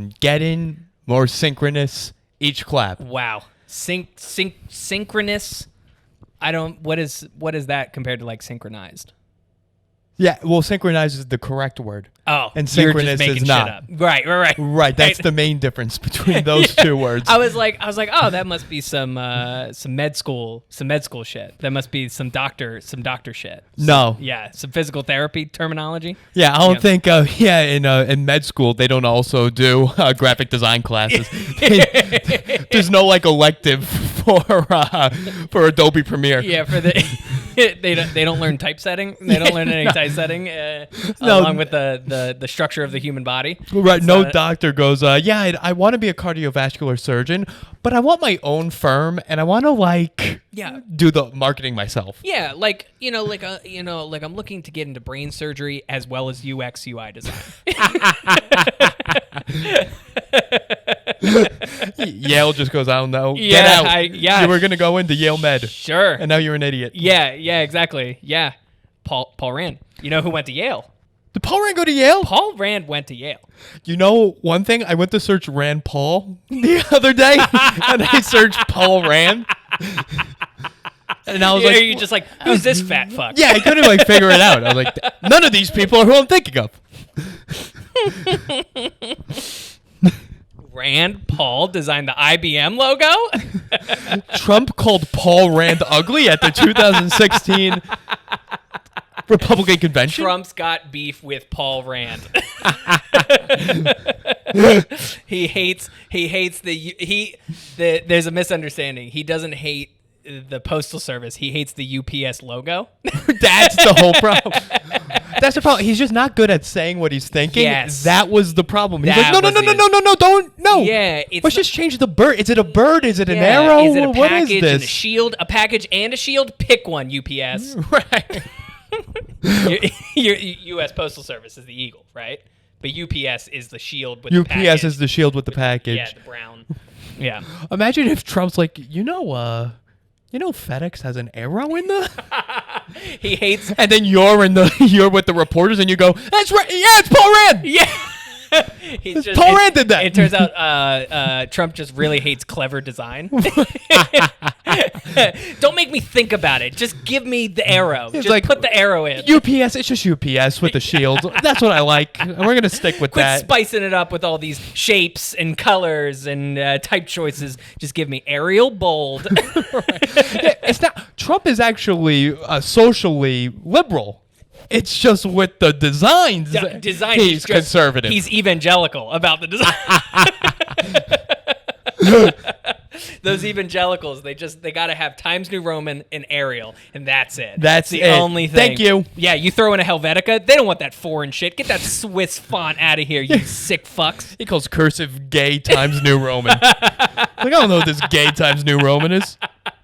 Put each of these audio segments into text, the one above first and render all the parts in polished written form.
get in, more synchronous each clap. Wow. Synchronous. What is that compared to like synchronized? Yeah, well, synchronized is the correct word. Oh, and you're synchronous just making is shit not. up. Right. Right, that's the main difference between those two words. I was like, oh, that must be some med school shit. That must be some doctor shit. No. Yeah, some physical therapy terminology. Yeah, I don't think. In med school they don't also do graphic design classes. There's no like elective for Adobe Premiere. Yeah, for the they don't learn typesetting. They don't learn any typesetting along with the structure of the human body. Right. No doctor goes, I want to be a cardiovascular surgeon, but I want my own firm and I want to do the marketing myself. Yeah, like I'm looking to get into brain surgery as well as UX UI design. Yale just goes, I don't know. Yeah, Get out. You were going to go into Yale Med. Sure. And now you're an idiot. Yeah, exactly. Yeah. Paul Rand. You know who went to Yale? Did Paul Rand go to Yale? Paul Rand went to Yale. You know one thing? I went to search Rand Paul the other day, and I searched Paul Rand. And I was like, you're just like, who's this fat fuck? Yeah, I couldn't figure it out. I was like, none of these people are who I'm thinking of. Rand Paul designed the IBM logo? Trump called Paul Rand ugly at the 2016 Republican convention. Trump's got beef with Paul Rand. There's a misunderstanding. He doesn't hate the Postal Service. He hates the UPS logo. That's the whole problem. That's the problem. He's just not good at saying what he's thinking. Yes. That was the problem. He's That like, no, don't. Yeah. Let's just change the bird. Is it a bird? Is it an arrow? Is it a What package is this? and a shield? A package and a shield? Pick one, UPS. Right. your U.S. Postal Service is the eagle, right? But UPS is the shield with the package. UPS is the shield with the package. Yeah, the brown. Yeah. Imagine if Trump's like, FedEx has an arrow in the. He hates. And then you're with the reporters and you go, that's right. Yeah, it's Paul Rand. Yeah. Paul Rand did that. It turns out Trump just really hates clever design. Don't make me think about it. Just give me the arrow. It's just like, put the arrow in. UPS, it's just UPS with the shield. That's what I like. And we're going to stick with Quit that. spicing it up with all these shapes and colors and type choices. Just give me Arial bold. It's not. Trump is actually socially liberal. It's just with the designs. He's conservative. He's evangelical about the design. Those evangelicals, they got to have Times New Roman and Arial, and that's it. That's the it. only thing. Thank you. Yeah, you throw in a Helvetica, they don't want that foreign shit. Get that Swiss font out of here, you sick fucks. He calls cursive gay Times New Roman. I don't know what this gay Times New Roman is.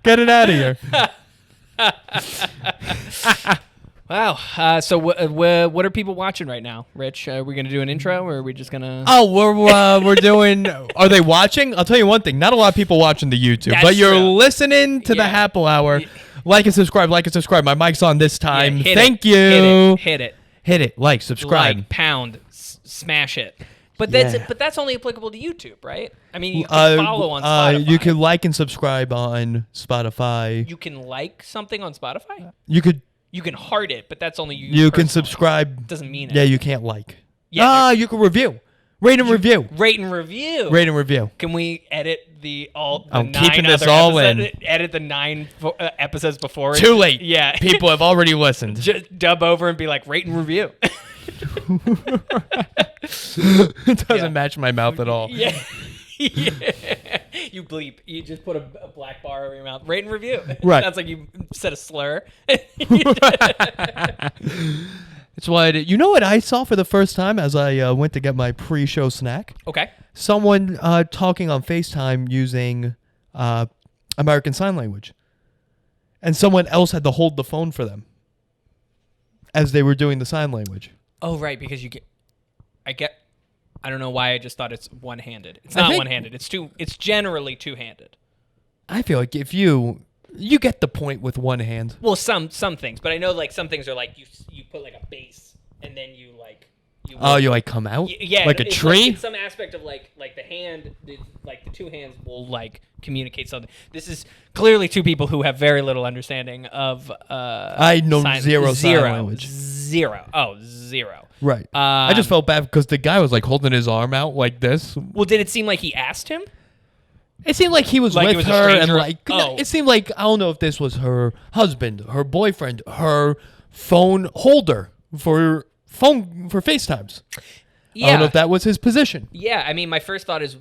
Get it out of here. Wow. So what are people watching right now, Rich? Are we going to do an intro, or are we just going to... Oh, we're doing... Are they watching? I'll tell you one thing. Not a lot of people watching the YouTube. That's but you're true. Listening to the Happy Hour. Like and subscribe. My mic's on this time. Thank you. Hit it. Hit it. Like, subscribe. Like, pound, smash it. But that's only applicable to YouTube, right? I mean, you can follow on Spotify. You can like and subscribe on Spotify. You can like something on Spotify? You can heart it, but that's only you. You can subscribe. Doesn't mean it. Yeah, you can't like. Yeah, you can review. Rate and review. Rate and review. Rate and review. Can we edit I'm keeping this all in. Edit the 9 episodes before. Too late. Yeah. People have already listened. Just dub over and be like, rate and review. It doesn't match my mouth at all. Yeah. You bleep. You just put a black bar over your mouth. Rate and review. Right. Sounds like you said a slur. It's what you know what I saw for the first time as I went to get my pre-show snack. Okay. Someone talking on FaceTime using American Sign Language, and someone else had to hold the phone for them as they were doing the sign language. Oh, right, because I don't know why I just thought it's one-handed. It's not one-handed. It's generally two-handed. I feel like if you get the point with one hand. Well, some things, but I know like some things are like you put like a base and then you You like come out? Yeah, like a tree? It's some aspect of like the hand, like the two hands will like communicate something. This is clearly two people who have very little understanding of. I know zero sign language. Zero. Oh, zero. Right. I just felt bad because the guy was like holding his arm out like this. Well, did it seem like he asked him? It seemed like he was Like with it was a her, and stranger? like Oh. it seemed like I don't know if this was her husband, her boyfriend, her phone holder for FaceTimes. Yeah. I don't know if that was his position. Yeah, I mean, my first thought is,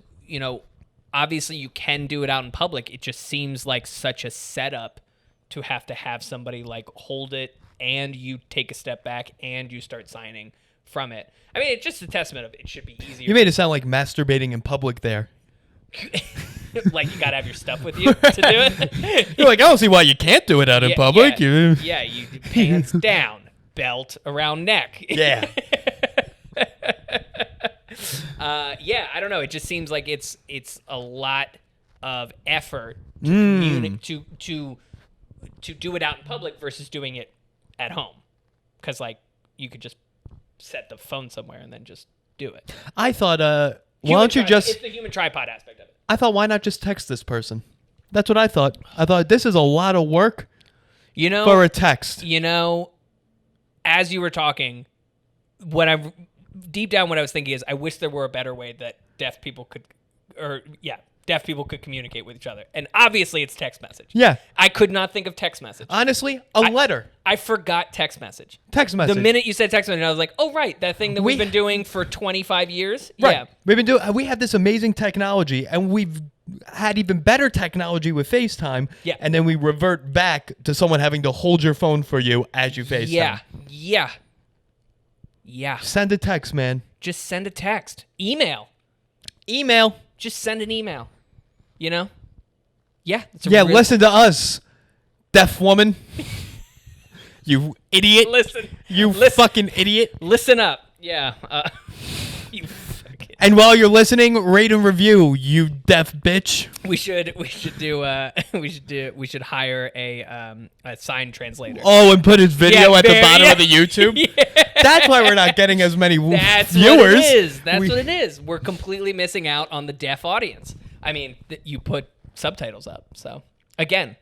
obviously you can do it out in public. It just seems like such a setup to have somebody like hold it and you take a step back and you start signing from it. I mean, it's just a testament of it should be easier. You made it sound like masturbating in public there. Like you gotta have your stuff with you to do it. You're like, I don't see why you can't do it out in public. You pants down, belt around neck. Yeah. Yeah, I don't know. It just seems like it's a lot of effort to to do it out in public versus doing it at home, because like you could just set the phone somewhere and then just do it. I thought, why don't you just? It's the human tripod aspect of it. I thought, why not just text this person? That's what I thought. I thought this is a lot of work for a text. As you were talking, deep down what I was thinking is I wish there were a better way that deaf people could communicate with each other. And obviously it's text message. Yeah. I could not think of text message. Honestly, a letter. I forgot text message. Text message. The minute you said text message, I was like, oh, right, that thing that we've been doing for 25 years? Right. Yeah. We have this amazing technology, and we've had even better technology with FaceTime. Yeah. And then we revert back to someone having to hold your phone for you as you FaceTime. Yeah. Send a text, man. Just send a text. Email. Just send an email. Yeah. Listen to us, deaf woman. You idiot. Listen. You fucking idiot. Listen up. Yeah. You fucking. And while you're listening, rate and review, you deaf bitch. We should hire a sign translator. Oh, and put his video at the bottom of the YouTube. Yeah. That's why we're not getting as many viewers. What it is. That's what it is. We're completely missing out on the deaf audience. I mean, you put subtitles up, so again,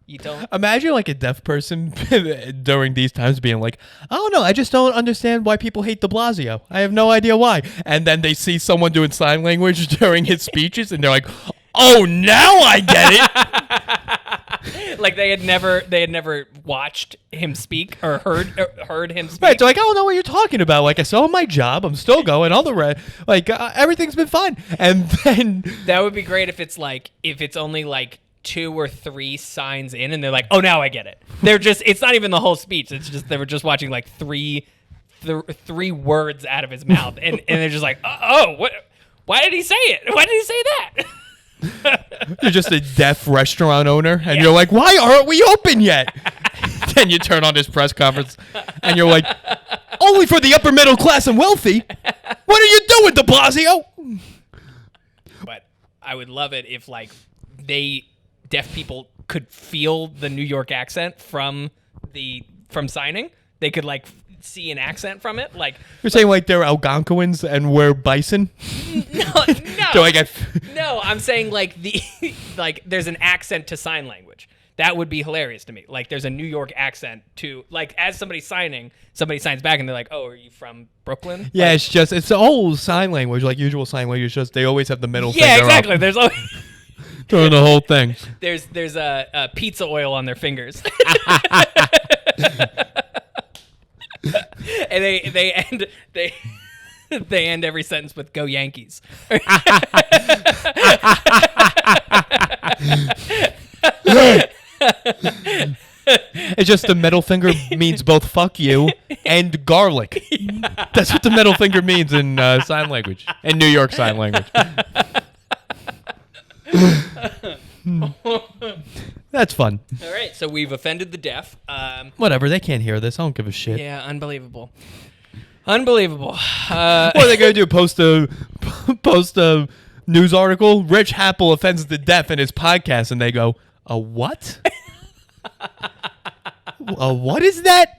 you don't. Imagine like a deaf person during these times being like, I don't know, I just don't understand why people hate de Blasio. I have no idea why. And then they see someone doing sign language during his speeches, and they're like, oh, now I get it. Like they had never watched him speak or heard him speak. Right, they're like, I don't know what you're talking about. Like, I still have my job. I'm still going. All the rest, like, everything's been fine. And then that would be great if it's only like 2 or 3 signs in, and they're like, oh, now I get it. It's not even the whole speech. It's just they were just watching like three words out of his mouth, and they're just like, oh, what? Why did he say it? Why did he say that? You're just a deaf restaurant owner, and you're like, why aren't we open yet? Then you turn on this press conference, and you're like, only for the upper middle class and wealthy. What are you doing, de Blasio? But I would love it if like deaf people could feel the New York accent from signing. They could like see an accent from it. Like you're saying like they're Algonquins and we're bison? No. No, I'm saying like there's an accent to sign language. That would be hilarious to me. Like there's a New York accent to like as somebody signs back and they're like, "Oh, are you from Brooklyn?" Yeah, like, it's the old sign language, like usual sign language. Just they always have the middle finger. Yeah, exactly. Up. There's always doing the whole thing. There's a pizza oil on their fingers. And they end every sentence with "Go Yankees." It's just the middle finger means both "fuck you" and garlic. That's what the middle finger means in sign language, in New York Sign Language. That's fun. All right, so we've offended the deaf. Whatever, they can't hear this. I don't give a shit. Yeah, unbelievable. What are they gonna do? Post a news article? Rich Happel offends the deaf in his podcast, and they go, "A what? What is that?"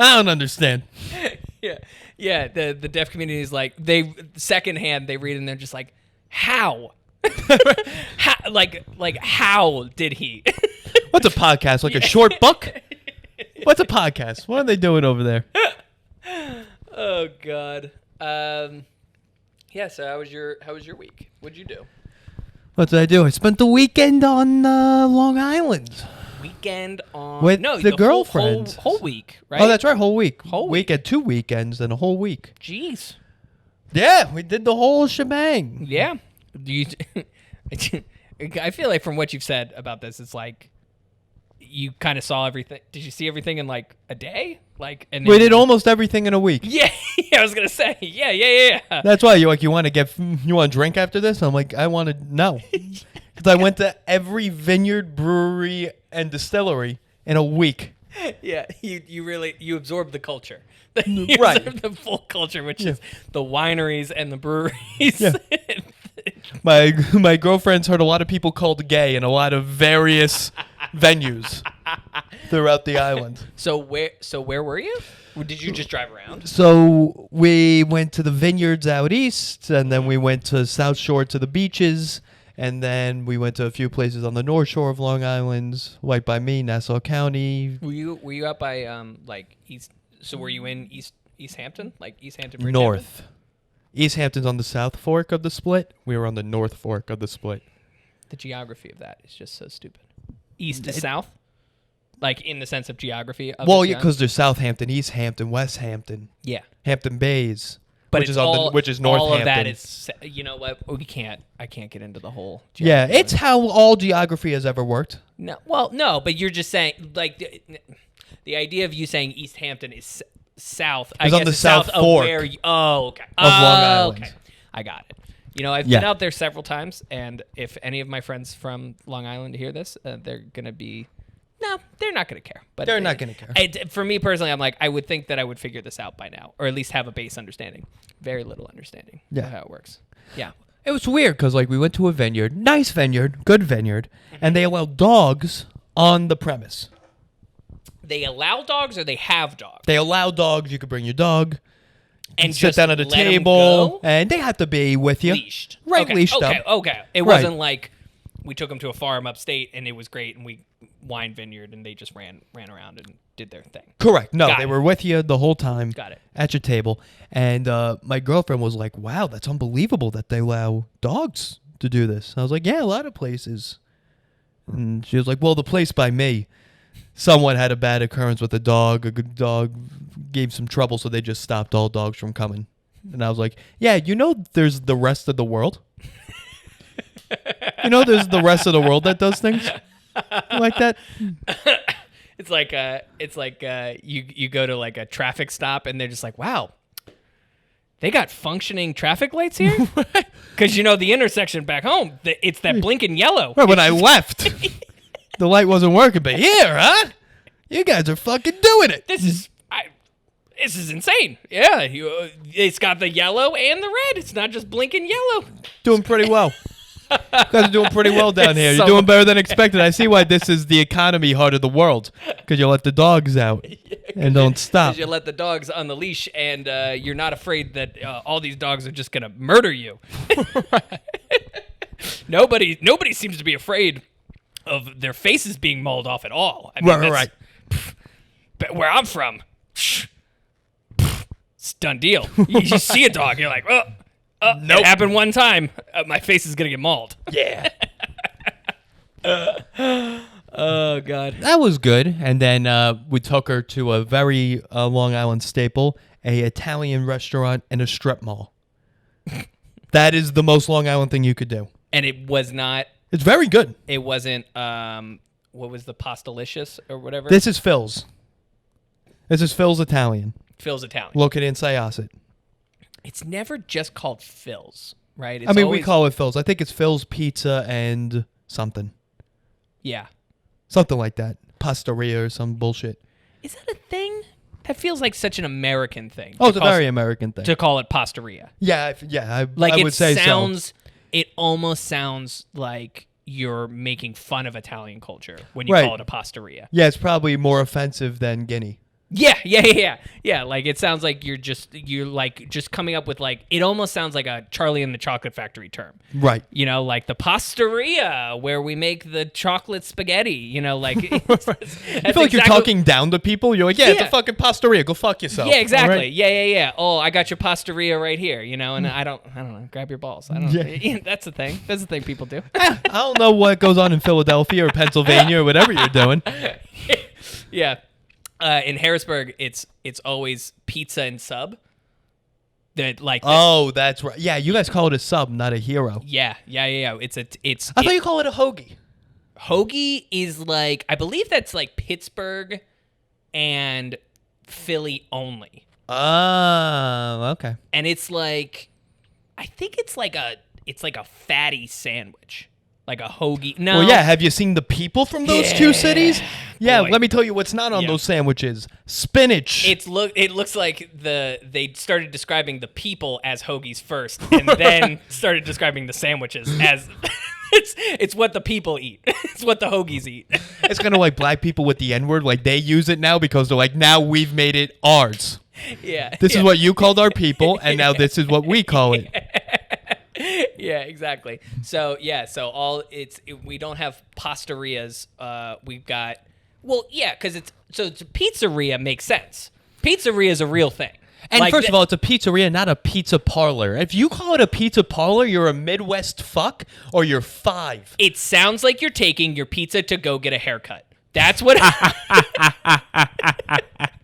I don't understand. Yeah. The deaf community is like secondhand they read and they're just like, how? How did he? What's a podcast? Like a short book? What's a podcast? What are they doing over there? Oh God. Yeah. So how was your week? What'd you do? What did I do? I spent the weekend on Long Island. Weekend on With no the girlfriend. whole week, right? Oh, that's right. Whole week. Whole week at 2 weekends and a whole week. Jeez. Yeah, we did the whole shebang. Yeah. Do you? I feel like from what you've said about this, it's like you kind of saw everything. Did you see everything in like a day? And We did almost everything in a week. Yeah, I was gonna say. Yeah. That's why you want to drink after this? I'm like, I want to no, because I went to every vineyard, brewery, and distillery in a week. Yeah, you absorbed the culture. Right. Absorbed the full culture, which is the wineries and the breweries. Yeah. My girlfriend's heard a lot of people called gay in a lot of various venues throughout the island. So where were you? Or did you just drive around? So we went to the vineyards out east, and then we went to South Shore to the beaches, and then we went to a few places on the North Shore of Long Island, right by me, Nassau County. Were you up by east? So were you in East Hampton, like East Hampton, Bridgehampton? North. East Hampton's on the South Fork of the split. We were on the North Fork of the split. The geography of that is just so stupid. East to south, like in the sense of geography. Well, yeah, because there's Southampton, East Hampton, West Hampton, yeah, Hampton Bays, but which is Northampton. All of that is, you know what? I can't get into the whole. Yeah, it's how all geography has ever worked. No, well, no, but you're just saying the idea of you saying East Hampton is south. I guess on the it's South south Fork of where you, oh, okay. Of Long Island. Okay. I got it. You know, I've been out there several times, and if any of my friends from Long Island hear this, they're going to be... No, they're not going to care. But they're not going to care. For me personally, I'm like, I would think that I would figure this out by now, or at least have a base understanding. Very little understanding of how it works. Yeah. It was weird because we went to a vineyard, nice vineyard, good vineyard, and they allow dogs on the premise. They allow dogs or they have dogs? They allow dogs. You could bring your dog. And sit down at a table, and they have to be with you. Leashed. Right, okay. leashed up. Okay. It wasn't like we took them to a farm upstate, and it was great, and we wine vineyard, and they just ran around and did their thing. Correct. No, they were with you the whole time. Got it. At your table. And my girlfriend was like, wow, that's unbelievable that they allow dogs to do this. I was like, yeah, a lot of places. And she was like, well, the place by me, someone had a bad occurrence with a dog. A good dog gave some trouble, so they just stopped all dogs from coming. And I was like, yeah, there's the rest of the world. There's the rest of the world that does things like that. It's like you go to like a traffic stop, and they're just like, wow, they got functioning traffic lights here? Because the intersection back home, it's that blinking yellow. Right, when I left, the light wasn't working, but here, huh? You guys are fucking doing it. This is insane. Yeah, it's got the yellow and the red. It's not just blinking yellow. Doing pretty well. You guys are doing pretty well down here. You're doing better than expected. I see why this is the economy heart of the world, because you let the dogs out and don't stop. Because you let the dogs on the leash, and you're not afraid that all these dogs are just going to murder you. Nobody seems to be afraid of their faces being mauled off at all. I mean, right. But where I'm from, it's done deal. You see a dog, you're like, nope. It happened one time. My face is gonna get mauled. Yeah. Oh God. That was good. And then we took her to a very Long Island staple, a Italian restaurant and a strip mall. That is the most Long Island thing you could do. And it was not. It's very good. It wasn't. What was the Pastalicious or whatever? This is Phil's. This is Phil's Italian. Phil's Italian. Located in Syosset. It's never just called Phil's, right? We call it Phil's. I think it's Phil's Pizza and something. Yeah. Something like that. Pastaria or some bullshit. Is that a thing? That feels like such an American thing. Oh, it's a very American thing. To call it Pastaria. Yeah, I would say so. It almost sounds like you're making fun of Italian culture when you call it a Pastaria. Yeah, it's probably more offensive than Guinea. Yeah. Like it sounds like you're like just coming up with like it almost sounds like a Charlie and the Chocolate Factory term, Right. You know, like the pastaria where we make the chocolate spaghetti. You know, like I feel like you're talking down to people. You're like, it's a fucking pastaria. Go fuck yourself. Yeah, exactly. Right? Yeah. Oh, I got your pastaria right here. You know, and I don't know. Grab your balls. I don't. Yeah. That's the thing. That's the thing people do. I don't know what goes on in Philadelphia or Pennsylvania or whatever you're doing. Yeah. In Harrisburg, it's always pizza and sub. That's right. Yeah, you guys call it a sub, not a hero. Yeah. It's I thought you call it a hoagie. Hoagie is like I believe that's like Pittsburgh and Philly only. Oh, okay. And it's like I think it's like a fatty sandwich. Like a hoagie. No. Well, yeah. Have you seen the people from those two cities? Yeah. Boy. Let me tell you what's not on those sandwiches: spinach. It looks like they started describing the people as hoagies first, and then started describing the sandwiches as it's what the people eat. It's what the hoagies eat. It's kind of like black people with the N-word. Like they use it now because they're like, now we've made it ours. Yeah. This is what you called our people, and now this is what we call it. Yeah, exactly. So we don't have pastarias. We've got because it's a pizzeria makes sense. Pizzeria is a real thing. And like first of all, it's a pizzeria, not a pizza parlor. If you call it a pizza parlor, you're a Midwest fuck or you're 5. It sounds like you're taking your pizza to go get a haircut. That's what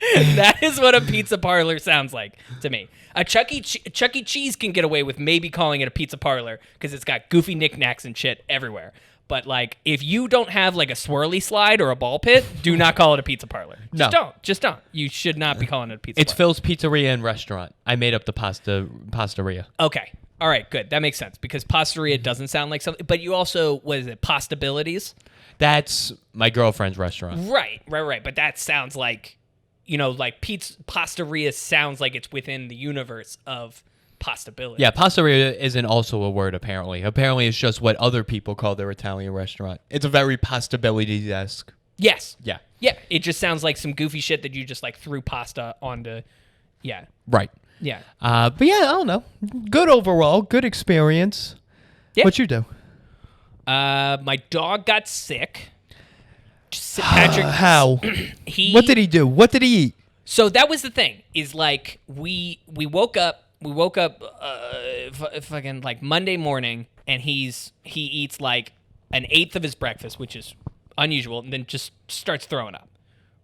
that is what a pizza parlor sounds like to me. A Chuck E. Cheese can get away with maybe calling it a pizza parlor because it's got goofy knickknacks and shit everywhere. But like, if you don't have like a swirly slide or a ball pit, do not call it a pizza parlor. Just don't. You should not be calling it a pizza. It's parlor. Phil's Pizzeria and Restaurant. I made up the pastaria. Okay. All right. Good. That makes sense because pastaria doesn't sound like something. But you also what is it? Pastabilities. That's my girlfriend's restaurant. Right. But that sounds like, like pastaria sounds like it's within the universe of pastability. Yeah, pastaria isn't also a word, apparently. Apparently, it's just what other people call their Italian restaurant. It's a very pastability-esque. Yes. Yeah. Yeah. It just sounds like some goofy shit that you just like threw pasta onto. Yeah. Right. Yeah. But yeah, I don't know. Good overall. Good experience. Yeah. What'd you do? My dog got sick. Patrick. How? What did he do? What did he eat? So that was the thing. Is like we woke up. Fucking like Monday morning, and he eats like an eighth of his breakfast, which is unusual, and then just starts throwing up.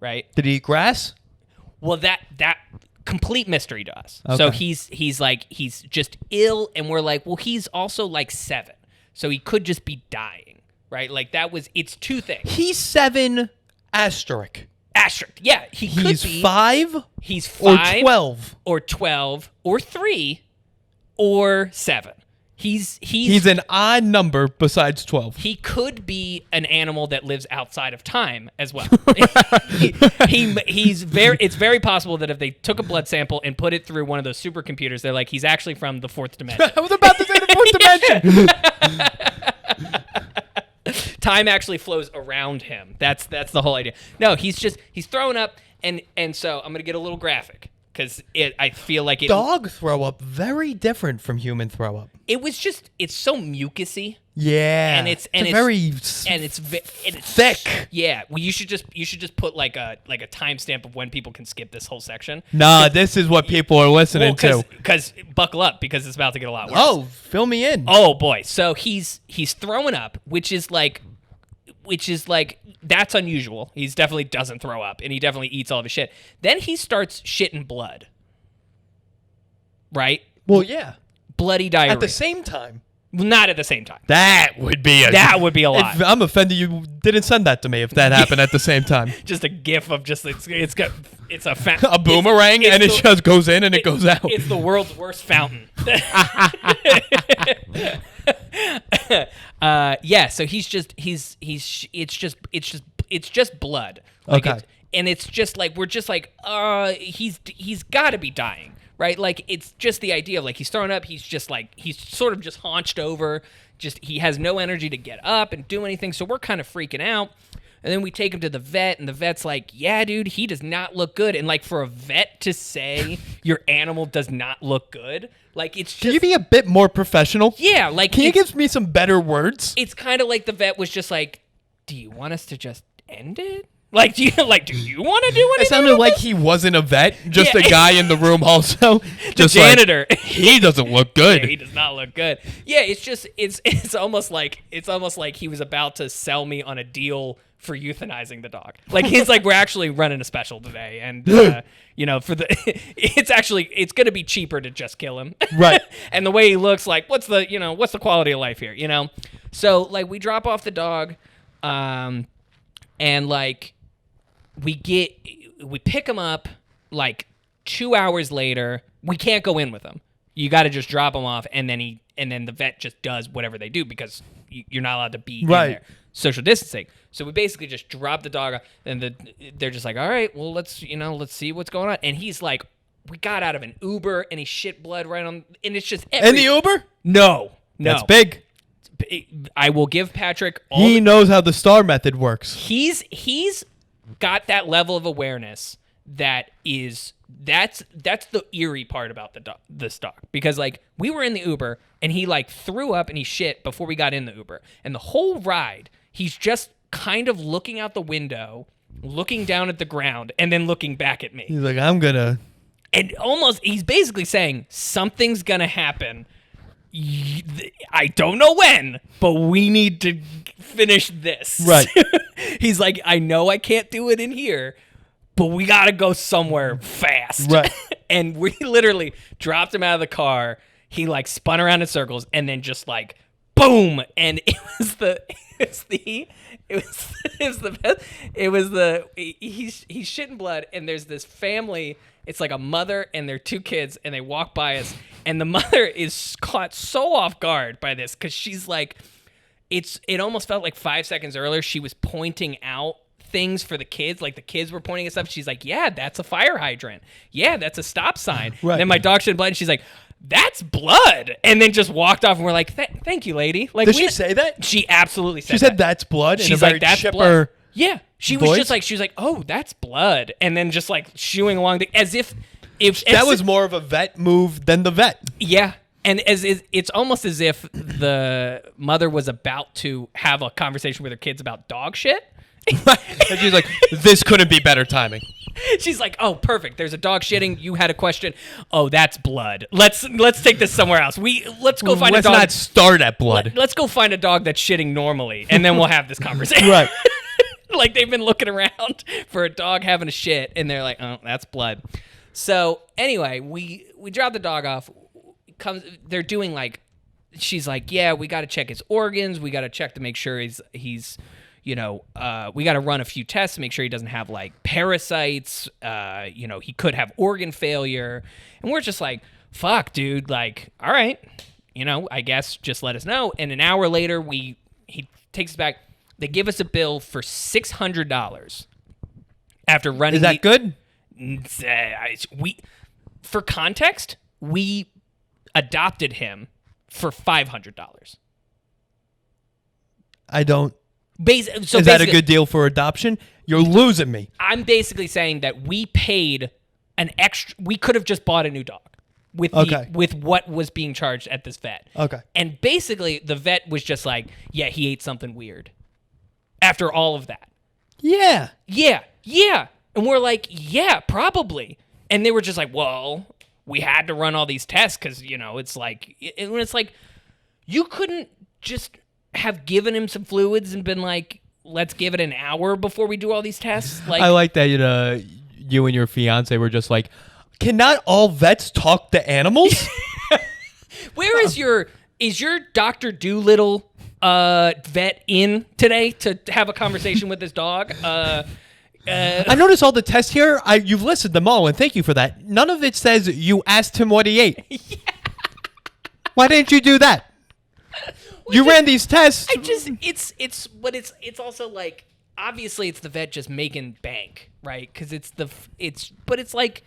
Right? Did he eat grass? Well, that complete mystery to us. Okay. So he's just ill, and we're like, well, he's also like 7, so he could just be dying, right? Like it's 2 things. He's 7 asterisk. Asterisk, yeah, He's 5. He's 5 or 12 or 12 or 3 or 7. He's an odd number besides 12. He could be an animal that lives outside of time as well. It's very possible that if they took a blood sample and put it through one of those supercomputers, they're like, he's actually from the 4th dimension. I was about to say the 4th dimension. Time actually flows around him. That's the whole idea. No, he's throwing up, and so I'm gonna get a little graphic because I feel like dog throw up very different from human throw up. It's so mucusy. Yeah, and it's very thick. Yeah, well, you should just put like a timestamp of when people can skip this whole section. Nah, this is what people are listening to. Because buckle up, because it's about to get a lot worse. Oh, fill me in. Oh boy, so he's throwing up, which is like that's unusual. He definitely doesn't throw up, and he definitely eats all of his shit. Then he starts shitting blood. Right? Well, yeah. Bloody diarrhea. At the same time. Not at the same time. That would be a lot. I'm offended you didn't send that to me if that happened at the same time. Just a gif of just it's a a boomerang and it just goes in and it goes out. It's the world's worst fountain. Yeah, so it's just blood. Like okay. And it's just like we're just like he's got to be dying. Right, like it's just the idea of like he's throwing up. He's just like he's sort of just haunched over. Just he has no energy to get up and do anything. So we're kind of freaking out. And then we take him to the vet, and the vet's like, yeah, dude, he does not look good. And, like, for a vet to say your animal does not look good, like, it's just... Can you be a bit more professional? Yeah, like... Can you give me some better words? It's kind of like the vet was just like, do you want us to just end it? Like, do you want to do anything? It sounded like he wasn't a vet, just a guy in the room also. The janitor. Like, he doesn't look good. Yeah, he does not look good. Yeah, it's just it's almost like he was about to sell me on a deal for euthanizing the dog. Like, he's like, we're actually running a special today, and for the it's going to be cheaper to just kill him. Right. And the way he looks, like, what's the quality of life here, So, like, we drop off the dog, and like we pick him up like 2 hours later. We can't go in with him. You got to just drop him off, and then the vet just does whatever they do because you're not allowed to be in there. Social distancing. So we basically just drop the dog off, and they're just like, all right, well, let's see what's going on. And he's like, we got out of an Uber, and he shit blood right on, and it's just in the Uber? No. That's big. I will give Patrick he knows how the STAR method works. He's got that level of awareness that's the eerie part about this dog, because like we were in the Uber and he like threw up and he shit before we got in the Uber, and the whole ride he's just kind of looking out the window, looking down at the ground, and then looking back at me. He's like, I'm gonna, and he's basically saying something's gonna happen. I don't know when, but we need to finish this. Right. He's like, I know I can't do it in here, but we got to go somewhere fast. Right. And we literally dropped him out of the car. He like spun around in circles and then just like boom. And he's shitting blood. And there's this family. It's like a mother and their two kids, and they walk by us, and the mother is caught so off guard by this because she's like, it almost felt like 5 seconds earlier she was pointing out things for the kids, like the kids were pointing at stuff. She's like, yeah, that's a fire hydrant. Yeah, that's a stop sign. Right. Then my dog shit blood, and she's like, that's blood, and then just walked off, and we're like, thank you, lady. Like, did she say that? She absolutely said that. She said that's blood. She's like, that's blood. Yeah, she was just like, she was like, oh, that's blood, and then just like shooing along as if that was more of a vet move than the vet. Yeah, and it's almost as if the mother was about to have a conversation with her kids about dog shit. And she's like, this couldn't be better timing. She's like, oh, perfect. There's a dog shitting. You had a question. Oh, that's blood. Let's take this somewhere else. Let's go find a dog. Let's not start at blood. Let's go find a dog that's shitting normally, and then we'll have this conversation. Right. Like, they've been looking around for a dog having a shit, and they're like, oh, that's blood. So anyway, we drop the dog off. They're doing like, she's like, yeah, we got to check his organs. We got to check to make sure he's we got to run a few tests to make sure he doesn't have like parasites. He could have organ failure. And we're just like, fuck, dude. Like, all right, I guess just let us know. And an hour later, he takes us back. They give us a bill for $600 after running. Is that good? For context, we adopted him for $500. I don't. Is that a good deal for adoption? You're losing me. I'm basically saying that we paid an extra. We could have just bought a new dog with what was being charged at this vet. Okay. And basically, the vet was just like, yeah, he ate something weird. After all of that. Yeah. And we're like, yeah, probably. And they were just like, well, we had to run all these tests because, it's like, you couldn't just have given him some fluids and been like, let's give it an hour before we do all these tests. Like, I like that, you and your fiance were just like, can not all vets talk to animals? Where is your Dr. Doolittle vet in today to have a conversation with this dog? I noticed all the tests here. You've listed them all, and thank you for that. None of it says you asked him what he ate. Yeah. Why didn't you do that? You ran these tests. It's also like, obviously it's the vet just making bank, right? Because it's like,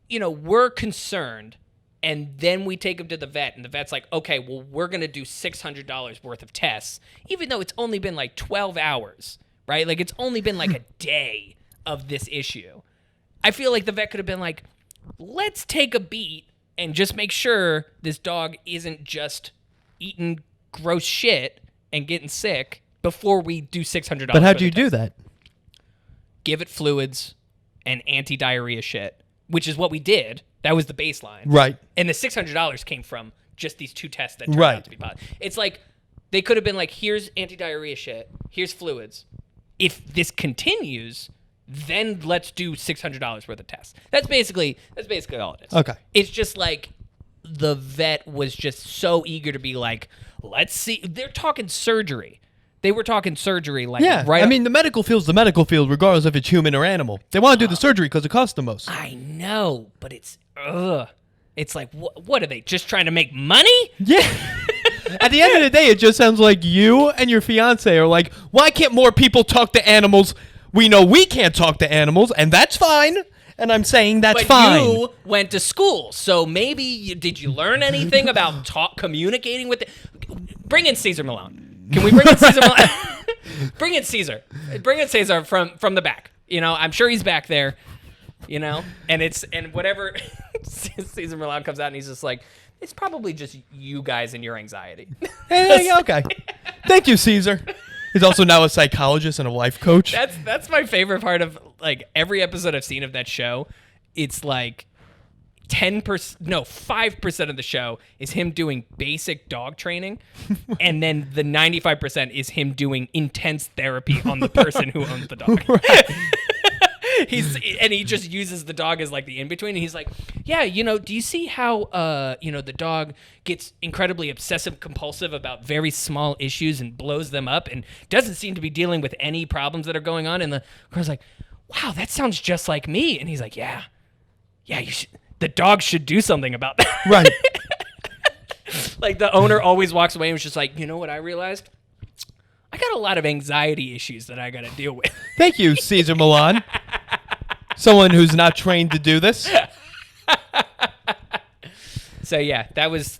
we're concerned. And then we take him to the vet, and the vet's like, okay, well, we're going to do $600 worth of tests, even though it's only been like 12 hours. right? Like, it's only been like a day of this issue. I feel like the vet could have been like, let's take a beat and just make sure this dog isn't just eating gross shit and getting sick before we do $600. But how'd you do that? Give it fluids and anti-diarrhea shit, which is what we did. That was the baseline. Right. And the $600 came from just these 2 tests that turned out to be positive. It's like they could have been like, here's anti-diarrhea shit, here's fluids. If this continues, then let's do $600 worth of tests. That's basically all it is. Okay. It's just like the vet was just so eager to be like, let's see. They're talking surgery. They were talking surgery, like, Yeah, right. I mean, the medical field's the medical field, regardless if it's human or animal. They want to do the surgery because it costs the most. I know, but it's like, what are they just trying to make money? Yeah. At the end of the day, it just sounds like you and your fiance are like, why can't more people talk to animals? We know we can't talk to animals, and that's fine. And I'm saying that's fine. You went to school, so maybe did you learn anything about communicating with Bring in Cesar Millan. Can we bring in Cesar Millan? Bring in Cesar. Bring in Cesar from the back. You know, I'm sure he's back there. You know, and whatever Cesar Millan comes out and he's just like, it's probably just you guys and your anxiety. Hey, okay. Thank you, Caesar. He's also now a psychologist and a life coach. That's my favorite part of like every episode I've seen of that show. It's like 5% of the show is him doing basic dog training, and then the 95% is him doing intense therapy on the person who owns the dog. He just uses the dog as like the in-between, and he's like, yeah, you know, do you see how the dog gets incredibly obsessive compulsive about very small issues and blows them up and doesn't seem to be dealing with any problems that are going on? And the girl's like, wow, that sounds just like me. And he's like, yeah, you should, the dog should do something about that. Right. Like the owner always walks away and was just like, you know what I realized? I got a lot of anxiety issues that I got to deal with. Thank you, Cesar Millan. Someone who's not trained to do this. So yeah, that was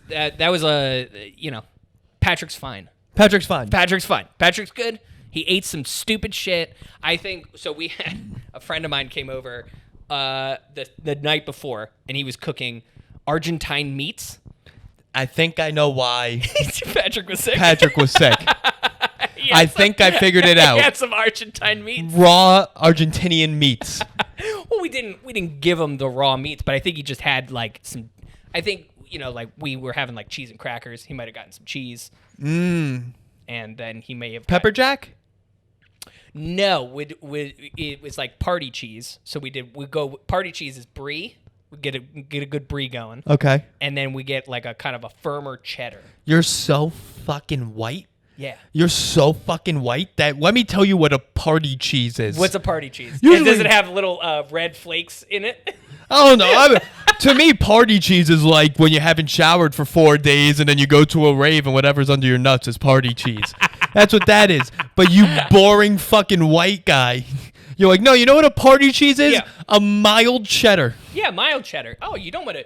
Patrick's fine. Patrick's fine. Patrick's fine. Patrick's good. He ate some stupid shit. I think so. We had a friend of mine came over the night before, and he was cooking Argentine meats. I think I know why Patrick was sick. Patrick was sick. I think I figured it out. He had some Argentine meats. Raw Argentinian meats. Well, we didn't give him the raw meats, but I think he just had like some. I think like we were having like cheese and crackers. He might have gotten some cheese. And then he may have Pepper jack. No, it was like party cheese. So we go party cheese is brie. We get a good brie going. Okay. And then we get like a kind of a firmer cheddar. You're so fucking white. Yeah. You're so fucking white that let me tell you what a party cheese is. What's a party cheese? Usually, does it have little red flakes in it? Oh no! To me, party cheese is like when you haven't showered for 4 days and then you go to a rave and whatever's under your nuts is party cheese. That's what that is. But you boring fucking white guy, you're like, no, you know what a party cheese is? Yeah. A mild cheddar. Yeah, mild cheddar. Oh, you don't want to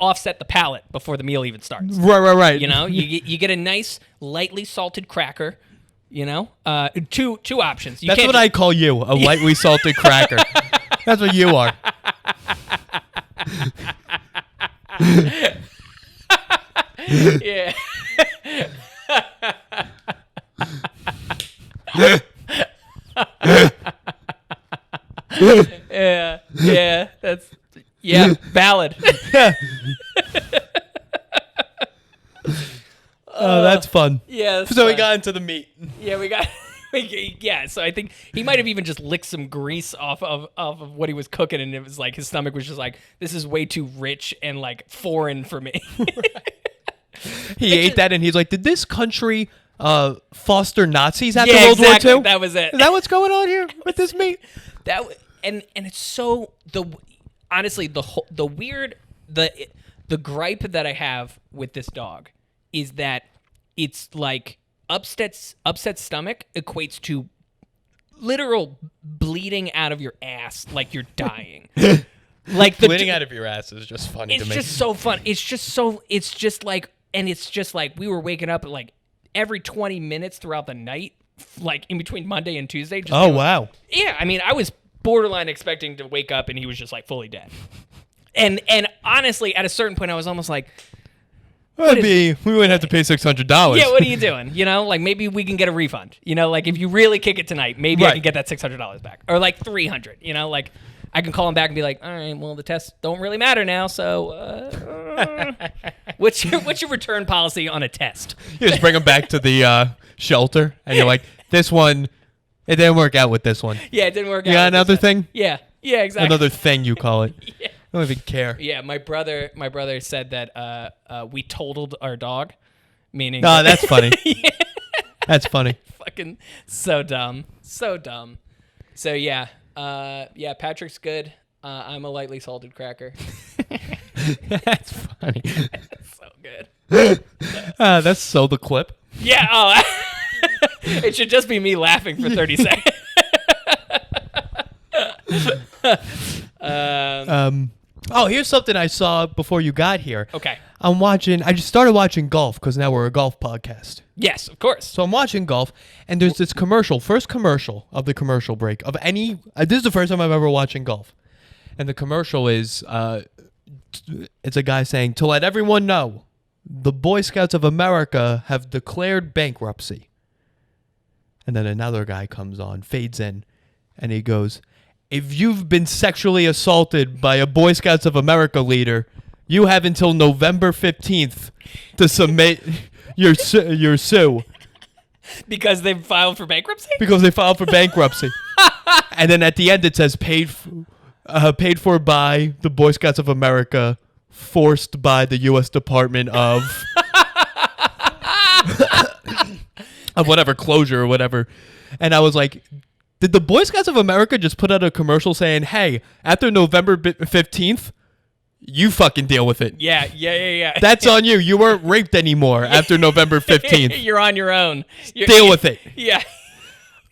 offset the palate before the meal even starts. Right. You know, you get a nice lightly salted cracker. You know, two options. That's what I call you, a lightly salted cracker. That's what you are. Yeah. Yeah, that's valid. Oh, that's fun. Yeah. So we got into the meat. Yeah, we got. Yeah, so I think he might have even just licked some grease off of what he was cooking, and it was like his stomach was just like, this is way too rich and like foreign for me. He ate that, and he's like, did this country foster Nazis after Yeah, World exactly. War II? That was it. Is that what's going on here with this meat? And it's so honestly the gripe that I have with this dog is that it's like upset stomach equates to literal bleeding out of your ass like you're dying. Like Bleeding out of your ass is just funny to me. It's just so fun. It's just like we were waking up at like every 20 minutes throughout the night like in between Monday and Tuesday. Just Oh, being like- wow. Yeah, I mean, I was borderline expecting to wake up and he was just like fully dead. And honestly, at a certain point, I was almost like, We wouldn't have to pay $600. yeah, what are you doing? You know, like maybe we can get a refund. You know, like if you really kick it tonight, maybe I Right. can get that $600 back, or like $300. You know, like I can call him back and be like, all right, well the tests don't really matter now. So, what's your return policy on a test? You just bring them back to the shelter, and you're like, this one, it didn't work out with this one. Yeah, it didn't work out. You got with another this thing? Yeah, exactly. Another thing, you call it. Yeah. I don't even care. Yeah, my brother said that we totaled our dog, meaning. No, that's funny. Yeah. That's funny. Fucking so dumb. So yeah, Patrick's good. I'm a lightly salted cracker. That's funny. So good. That's so the clip. Yeah. Oh, it should just be me laughing for 30 seconds. Here's something I saw before you got here. Okay. I just started watching golf because now we're a golf podcast. Yes, of course. So I'm watching golf, and there's this first commercial of the commercial break of any. This is the first time I've ever watching golf, and the commercial is, it's a guy saying, "To let everyone know, the Boy Scouts of America have declared bankruptcy." And then another guy comes on, fades in, and he goes, "If you've been sexually assaulted by a Boy Scouts of America leader, you have until November 15th to submit your sue." Because they've filed for bankruptcy? Because they filed for bankruptcy. And then at the end it says paid for by the Boy Scouts of America, forced by the U.S. Department of of whatever closure or whatever. And I was like, did the Boy Scouts of America just put out a commercial saying, "Hey, after November 15th, you fucking deal with it. Yeah. That's on you. You weren't raped anymore after November 15th. You're on your own. Deal with it." Yeah.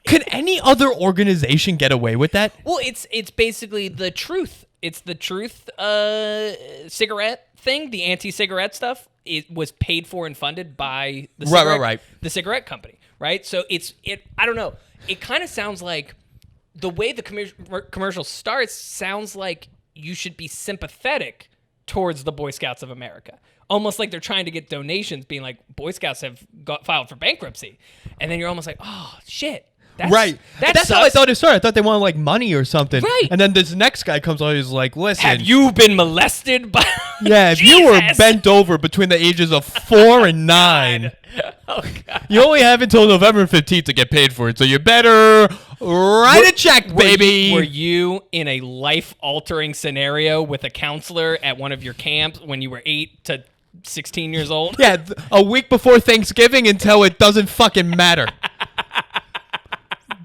Could any other organization get away with that? Well, it's basically the truth. It's the truth cigarette thing, the anti-cigarette stuff. It was paid for and funded by the Right. the cigarette company, right? So I don't know. It kind of sounds like the way the commercial starts sounds like you should be sympathetic towards the Boy Scouts of America. Almost like they're trying to get donations, being like, Boy Scouts have filed for bankruptcy. And then you're almost like, oh, shit. Right. That's how I thought it started. I thought they wanted like money or something. Right. And then this next guy comes on, he's like, "Listen, Have you been molested by... yeah, if you were Jesus! bent over between the ages of 4 and 9, Oh, God. you only have until November 15th to get paid for it. So you better write a check, baby." Were you in a life-altering scenario with a counselor at one of your camps when you were 8 to 16 years old? Yeah, a week before Thanksgiving until it doesn't fucking matter.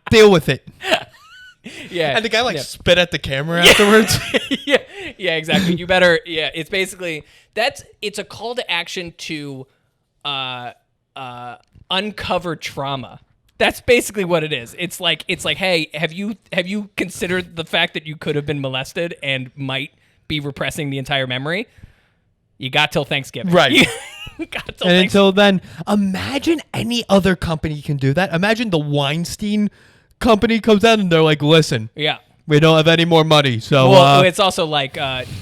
Deal with it. Yeah. And the guy spit at the camera afterwards. yeah, exactly. You better. Yeah, it's basically it's a call to action to uncover trauma. That's basically what it is. It's like, hey, have you considered the fact that you could have been molested and might be repressing the entire memory? You got till Thanksgiving. Right. You got till And until then, imagine any other company can do that. Imagine the Weinstein company comes out and they're like, "Listen, Yeah. we don't have any more money." So Well, it's also like,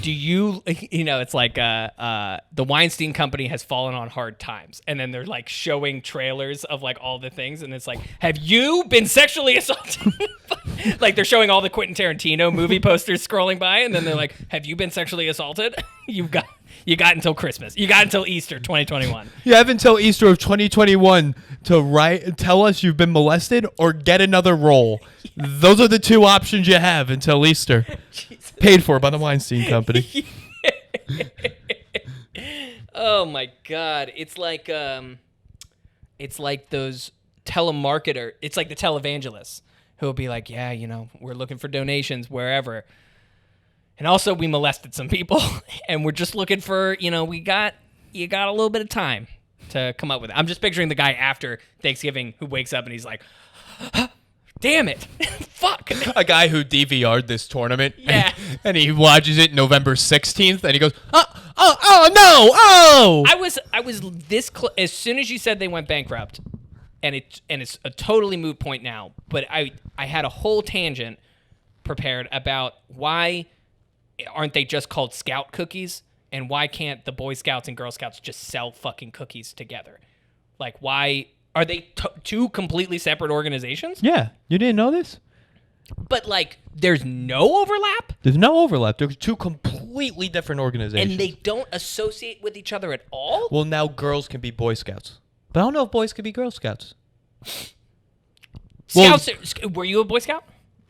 do you, it's like the Weinstein company has fallen on hard times. And then they're like showing trailers of like all the things. And it's like, have you been sexually assaulted? Like they're showing all the Quentin Tarantino movie posters scrolling by. And then they're like, have you been sexually assaulted? You got until Christmas. You got until Easter 2021. you have until Easter of 2021 to tell us you've been molested or get another role. Those are the two options you have until Easter. Jesus. Paid for by the Weinstein company. Oh my God. It's like those telemarketer. It's like the televangelists who will be like, yeah, we're looking for donations wherever. And also we molested some people and we're just looking for, you got a little bit of time to come up with it. I'm just picturing the guy after Thanksgiving who wakes up and he's like, damn it. Fuck. A guy who DVR'd this tournament. Yeah. And he watches it November 16th and he goes, oh, no. I was this as soon as you said they went bankrupt, and it's a totally moot point now, but I had a whole tangent prepared about why aren't they just called Scout cookies, and why can't the Boy Scouts and Girl Scouts just sell fucking cookies together? Like, why are they two completely separate organizations? Yeah, you didn't know this? But like, there's no overlap, There's no overlap. There's two completely different organizations. and they don't associate with each other at all. Well, now girls can be Boy Scouts. But I don't know if boys can be Girl Scouts. Scouts, were you a Boy Scout?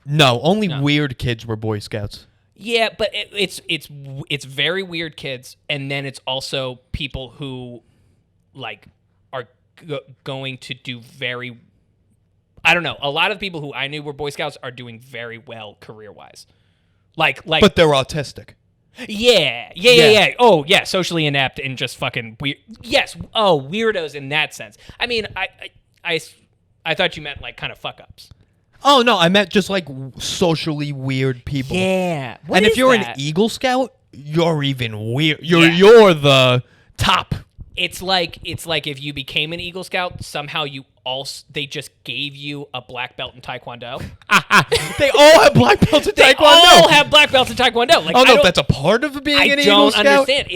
No, only weird kids were Boy Scouts. Yeah, but it's very weird kids, and then it's also people who like are going to do very. I don't know. A lot of people who I knew were Boy Scouts are doing very well career-wise. Like, But they're autistic. Yeah. Oh, yeah, socially inept and just fucking weird. Yes. Oh, weirdos in that sense. I mean, I thought you meant like kind of fuck-ups. Oh, no, I meant just like socially weird people. Yeah. And if you're an Eagle Scout, you're even weird. You're the top. It's like if you became an Eagle Scout, somehow they just gave you a black belt in Taekwondo. They all have black belts in Taekwondo. They all have black belts in Taekwondo. Like, I don't know if that's a part of being an Eagle Scout. I don't understand.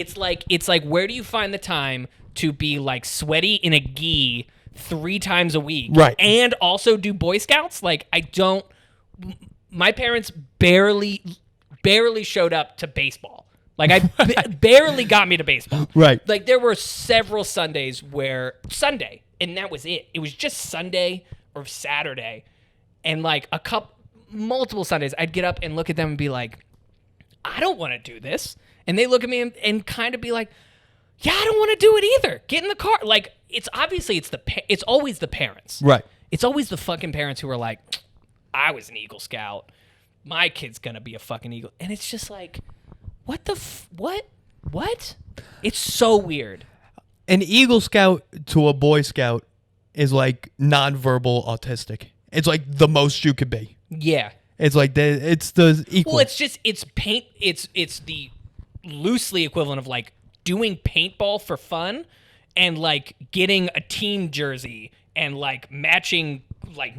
It's like where do you find the time to be like sweaty in a gi 3 times a week, right? And also do Boy Scouts? Like, I don't. My parents barely showed up to baseball. Like, I barely got me to baseball. Right. Like, there were several Sundays Sunday, and that was it. It was just Sunday or Saturday. And, like, multiple Sundays, I'd get up and look at them and be like, I don't want to do this. And they look at me and kind of be like, yeah, I don't want to do it either. Get in the car. Like, it's always the parents. Right. It's always the fucking parents who are like, I was an Eagle Scout. My kid's going to be a fucking Eagle. And it's just like, what the what? It's so weird. An Eagle Scout to a Boy Scout is like nonverbal autistic. It's like the most you could be. Yeah. It's like it's the equal. Well, it's the loosely equivalent of like doing paintball for fun and like getting a team jersey and like matching like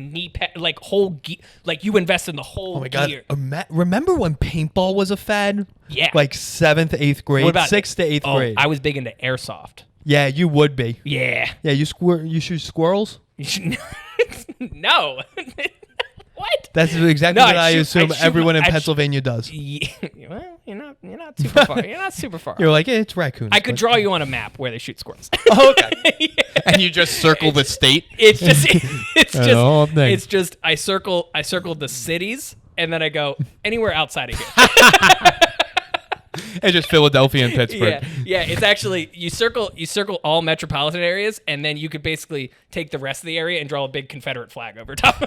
like whole like you invest in the whole gear. Oh my God. Remember when paintball was a fad? Yeah. Like 7th, 8th grade, What about 6th to 8th grade. I was big into airsoft. Yeah, you would be. Yeah. Yeah, you shoot squirrels? No. What? That's exactly what I assume everyone in Pennsylvania does. Yeah, well, you're not super far. You're not super far. You're like, it's raccoons. I could draw you on a map where they shoot squirrels. Oh, okay. Yeah. And you just circle the state? It's just I circle the cities and then I go anywhere outside of here. It's just Philadelphia and Pittsburgh. Yeah. It's actually you circle all metropolitan areas, and then you could basically take the rest of the area and draw a big Confederate flag over top.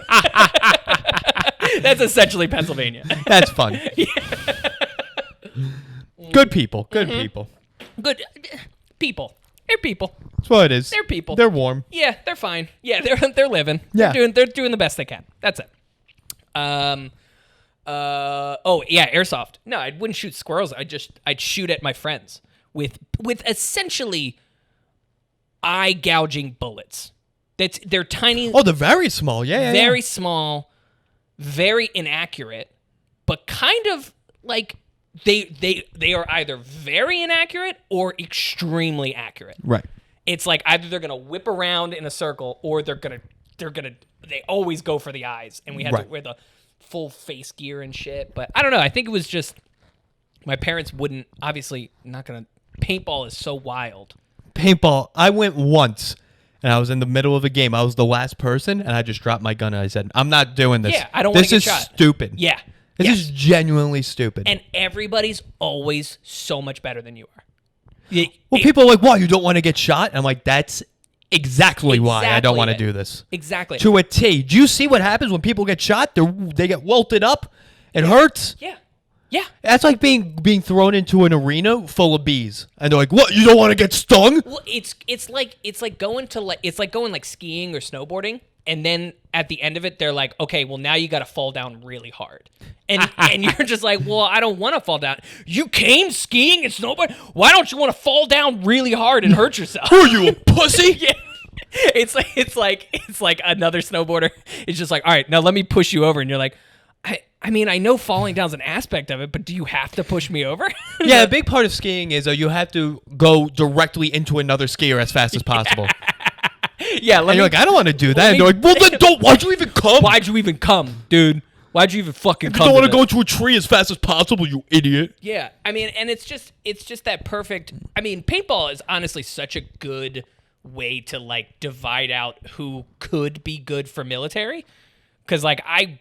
That's essentially Pennsylvania. That's fun. Yeah. Good people. Good people. Good people. They're people. That's what it is. They're people. They're warm. Yeah, they're fine. Yeah, they're living. Yeah. They're doing the best they can. That's it. Oh yeah, airsoft. No, I wouldn't shoot squirrels. I'd shoot at my friends with essentially eye gouging bullets. They're tiny. Oh, they're very small. Yeah. Very small, very inaccurate, but kind of like they are either very inaccurate or extremely accurate. Right. It's like either they're gonna whip around in a circle or they always go for the eyes, and we had to wear the full face gear and shit. But I don't know. I think it was just my parents wouldn't. Obviously, not gonna. Paintball is so wild. Paintball. I went once, and I was in the middle of a game. I was the last person, and I just dropped my gun and I said, "I'm not doing this. Yeah, I don't want to get shot. This is stupid. Yeah, this is genuinely stupid." And everybody's always so much better than you are. Well, people are like, "Why you don't want to get shot?" And I'm like, "That's exactly why I don't want to do this." Exactly. To a T. Do you see what happens when people get shot? They get welted up. It hurts. Yeah. That's like being thrown into an arena full of bees, and they're like, "What? You don't want to get stung?" Well, it's like going skiing or snowboarding, and then at the end of it, they're like, "Okay, well now you got to fall down really hard," and you're just like, "Well, I don't want to fall down. You came skiing and snowboarding. Why don't you want to fall down really hard and hurt yourself?" Who are you, a pussy? Yeah. It's like another snowboarder. It's just like, all right, now let me push you over, and you're like, I mean, I know falling down's an aspect of it, but do you have to push me over? Yeah, a big part of skiing is you have to go directly into another skier as fast as possible. Yeah, And you're like, I don't want to do that. And they're like, well, then don't. Why'd you even come? Why'd you even come, dude? Why'd you even fucking You come? don't want to to go into a tree as fast as possible, you idiot. Yeah, I mean, and it's just that perfect. I mean, paintball is honestly such a good way to like divide out who could be good for military, because like I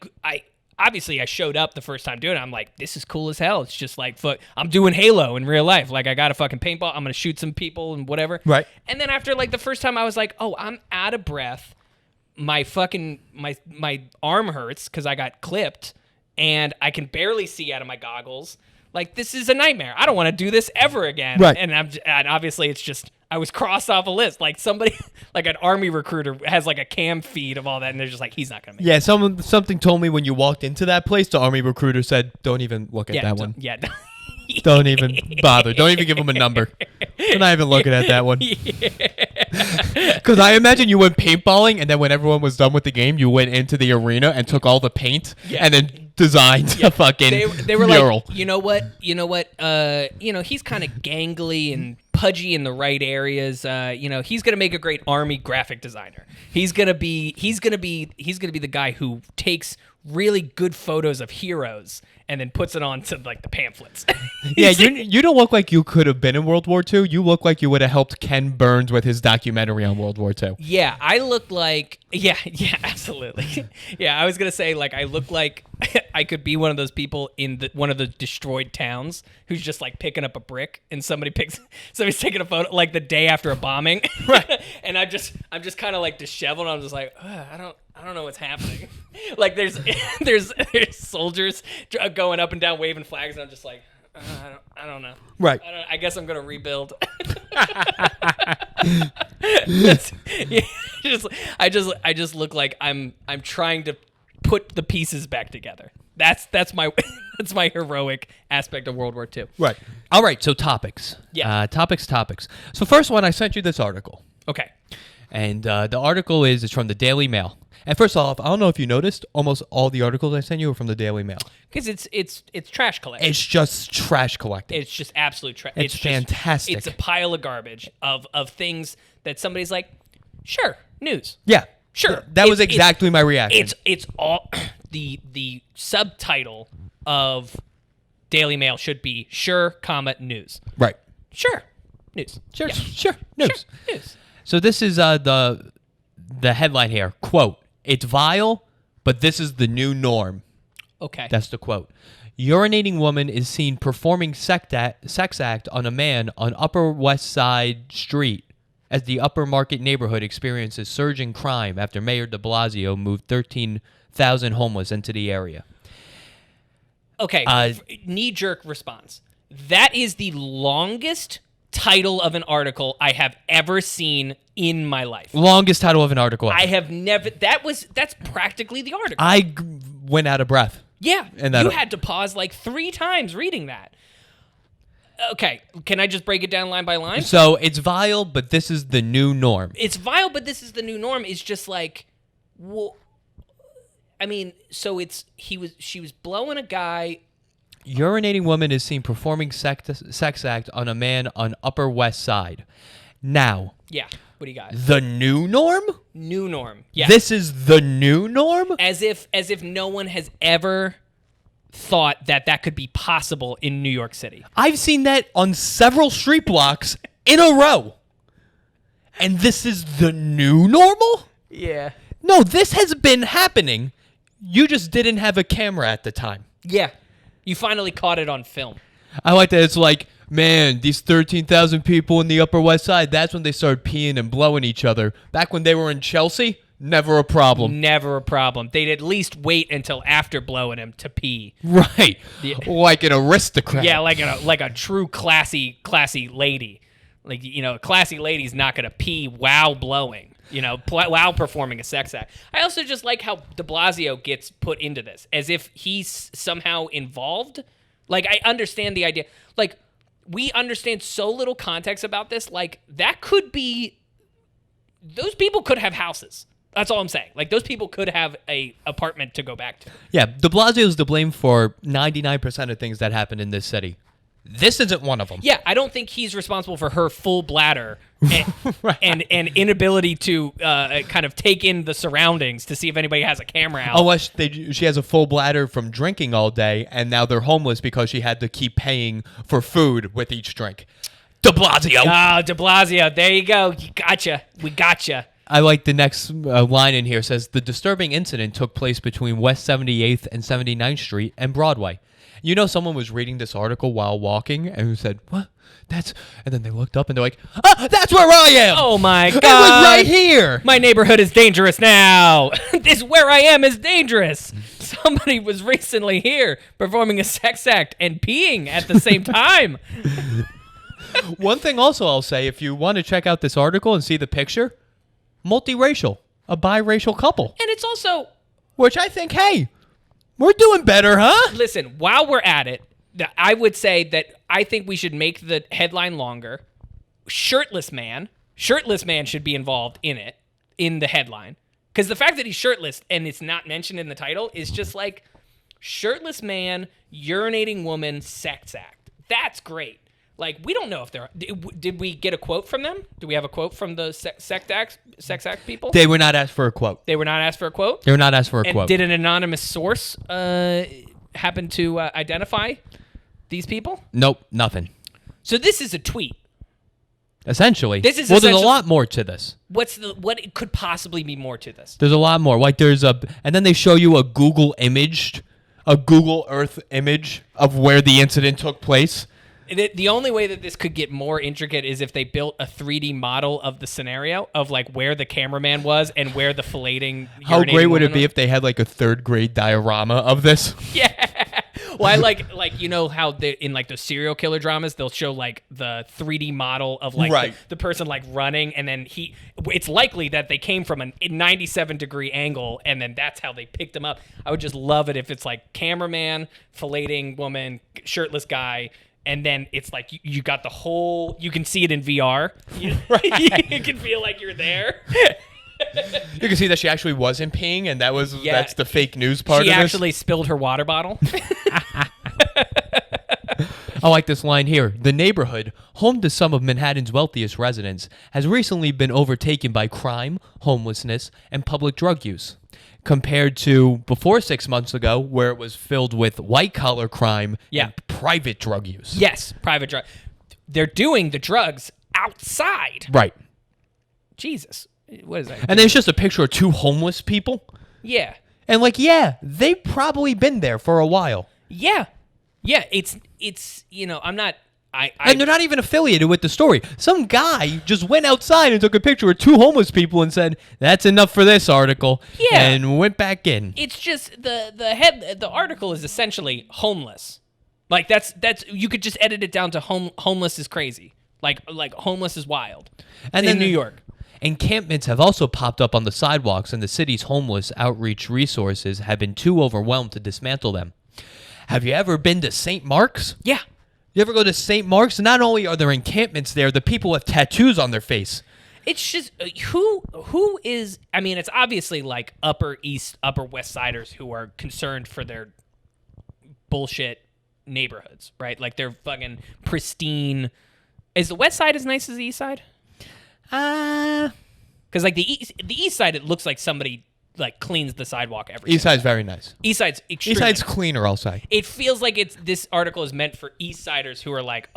obviously I showed up the first time doing it. I'm like, this is cool as hell. It's just like, fuck, I'm doing Halo in real life. Like, I got a fucking paintball. I'm gonna shoot some people and whatever. Right. And then after like the first time, I was like, oh, I'm out of breath. My fucking my arm hurts because I got clipped, and I can barely see out of my goggles. Like, this is a nightmare. I don't want to do this ever again. Right. And obviously it's just, I was crossed off a list. Like somebody, like an army recruiter has like a cam feed of all that, and they're just like, he's not gonna make it. Yeah, something told me when you walked into that place, the army recruiter said, don't even look at that one. Yeah. Don't even bother. Don't even give him a number. We're not even looking at that one. Because I imagine you went paintballing, and then when everyone was done with the game, you went into the arena and took all the paint and then designed a fucking They were mural. like, you know what, he's kind of gangly and pudgy in the right areas. He's gonna make a great army graphic designer. He's gonna be the guy who takes really good photos of heroes and then puts it on to like the pamphlets. Yeah, you don't look like you could have been in World War II. You look like you would have helped Ken Burns with his documentary on World War II. Yeah, I look like yeah, absolutely. Yeah, I was gonna say like I look like I could be one of those people in one of the destroyed towns who's just like picking up a brick, and somebody's taking a photo like the day after a bombing, right? And I'm just kind of like disheveled. I'm just like, I don't know what's happening. Like there's soldiers going up and down waving flags, and I'm just like, I don't know. Right. I guess I'm gonna rebuild. I just look like I'm trying to put the pieces back together. That's my that's my heroic aspect of World War II. Right. All right. So topics. Yeah. Topics. So first one, I sent you this article, Okay. and the article is from the Daily Mail. And first off, I don't know if you noticed, almost all the articles I sent you are from the Daily Mail. Because it's trash collection. It's just trash collecting. It's just absolute trash. It's fantastic. It's a pile of garbage of things that somebody's like, sure, news. Yeah. Sure. That was exactly my reaction. It's all the subtitle of Daily Mail should be sure, news. Right. Sure. News. Sure. Yeah. Sure. News. Sure. News. So this is the headline here. Quote, "It's vile, but this is the new norm." Okay. That's the quote. Urinating woman is seen performing sex act on a man on Upper West Side Street as the Upper Market neighborhood experiences surging crime after Mayor de Blasio moved 13,000 homeless into the area. Okay. Knee-jerk response. That is the longest title of an article I have ever seen in my life. Longest title of an article ever. I have never. That's practically the article. I went out of breath. Yeah, And you had to pause like 3 times reading that. Okay, can I just break it down line by line? So it's vile, but this is the new norm. It's vile, but this is the new norm. It's just like, well, I mean, so she was blowing a guy. Urinating woman is seen performing sex act on a man on Upper West Side. Now, Yeah, what do you got? the new norm? New norm. Yeah, This is the new norm? as if no one has ever thought that could be possible in New York City. I've seen that on several street blocks in a row. And this is the new normal? Yeah. No, this has been happening. You just didn't have a camera at the time. Yeah. You finally caught it on film. I like that. It's like, man, these 13,000 people in the Upper West Side, that's when they started peeing and blowing each other. Back when they were in Chelsea, never a problem. Never a problem. They'd at least wait until after blowing him to pee. Right. Yeah. Like an aristocrat. Yeah, like a true classy lady. Like, a classy lady's not going to pee while blowing, while performing a sex act. I also just like how de Blasio gets put into this, as if he's somehow involved. Like, I understand the idea. Like, we understand so little context about this. Like, that could be those people could have houses. That's all I'm saying. Like, those people could have a apartment to go back to. Yeah, de Blasio is to blame for 99% of things that happen in this city. This isn't one of them. Yeah, I don't think he's responsible for her full bladder and, Right. and inability to kind of take in the surroundings to see if anybody has a camera out. Unless she has a full bladder from drinking all day, and now they're homeless because she had to keep paying for food with each drink. De Blasio. Oh, de Blasio. There you go. You gotcha. We gotcha. I like the next line in here. Says, the disturbing incident took place between West 78th and 79th Street and Broadway. You know, someone was reading this article while walking and who said, what? And then they looked up and they're like, that's where I am. Oh, my God. It was right here. My neighborhood is dangerous now. This where I am is dangerous. Somebody was recently here performing a sex act and peeing at the same time. One thing also I'll say, if you want to check out this article and see the picture, multiracial, a biracial couple. And it's also... Which I think, hey, we're doing better, huh? Listen, while we're at it, I would say that I think we should make the headline longer. Shirtless man should be involved in it, in the headline. Because the fact that he's shirtless and it's not mentioned in the title is just like, shirtless man, urinating woman, sex act. That's great. Like, we don't know if they're... Did we get a quote from them? Do we have a quote from the sex act people? They were not asked for a quote. They were not asked for a quote? They were not asked for a And quote. did an anonymous source happen to identify these people? Nope, nothing. So this is a tweet. Essentially. This is there's a essentially- lot more to this. What could possibly be more to this? There's a lot more. Like and then they show you a Google Earth image of where the incident took place. The only way that this could get more intricate is if they built a 3D model of the scenario of like where the cameraman was and where the filleting. How urinating great would it woman be was. if they had like a 3rd grade diorama of this? Yeah. Well, I like you know how in like the serial killer dramas they'll show like the 3D model of like Right. the person like running, and then it's likely that they came from a 97-degree angle and then that's how they picked him up. I would just love it if it's like cameraman, filleting woman, shirtless guy. And then it's like you got the whole. You can see it in VR. You can feel like you're there. You can see that she actually wasn't peeing, and that's the fake news part She of this. actually spilled her water bottle. I like this line here. The neighborhood, home to some of Manhattan's wealthiest residents, has recently been overtaken by crime, homelessness, and public drug use. Compared to before 6 months ago, where it was filled with white-collar crime and private drug use. Yes, private drug. They're doing the drugs outside. Right. Jesus. What is that? And there's just a picture of 2 homeless people. Yeah. And they've probably been there for a while. Yeah. Yeah, it's I'm not... And they're not even affiliated with the story. Some guy just went outside and took a picture of 2 homeless people and said, that's enough for this article. Yeah. And went back in. It's just the article is essentially homeless. Like that's you could just edit it down to homeless is crazy. Like homeless is wild. And in then New York. Encampments have also popped up on the sidewalks, and the city's homeless outreach resources have been too overwhelmed to dismantle them. Have you ever been to St. Mark's? Yeah. You ever go to St. Mark's? Not only are there encampments there, the people have tattoos on their face. It's just who is. I mean, it's obviously like Upper East, Upper West Siders who are concerned for their bullshit neighborhoods, right? Like they're fucking pristine. Is the West Side as nice as the East Side? Because like the East Side, it looks like somebody like cleans the sidewalk every. East Side's very nice. East Side's extremely. East Side's cleaner, I'll say. It feels like this article is meant for East Siders who are like,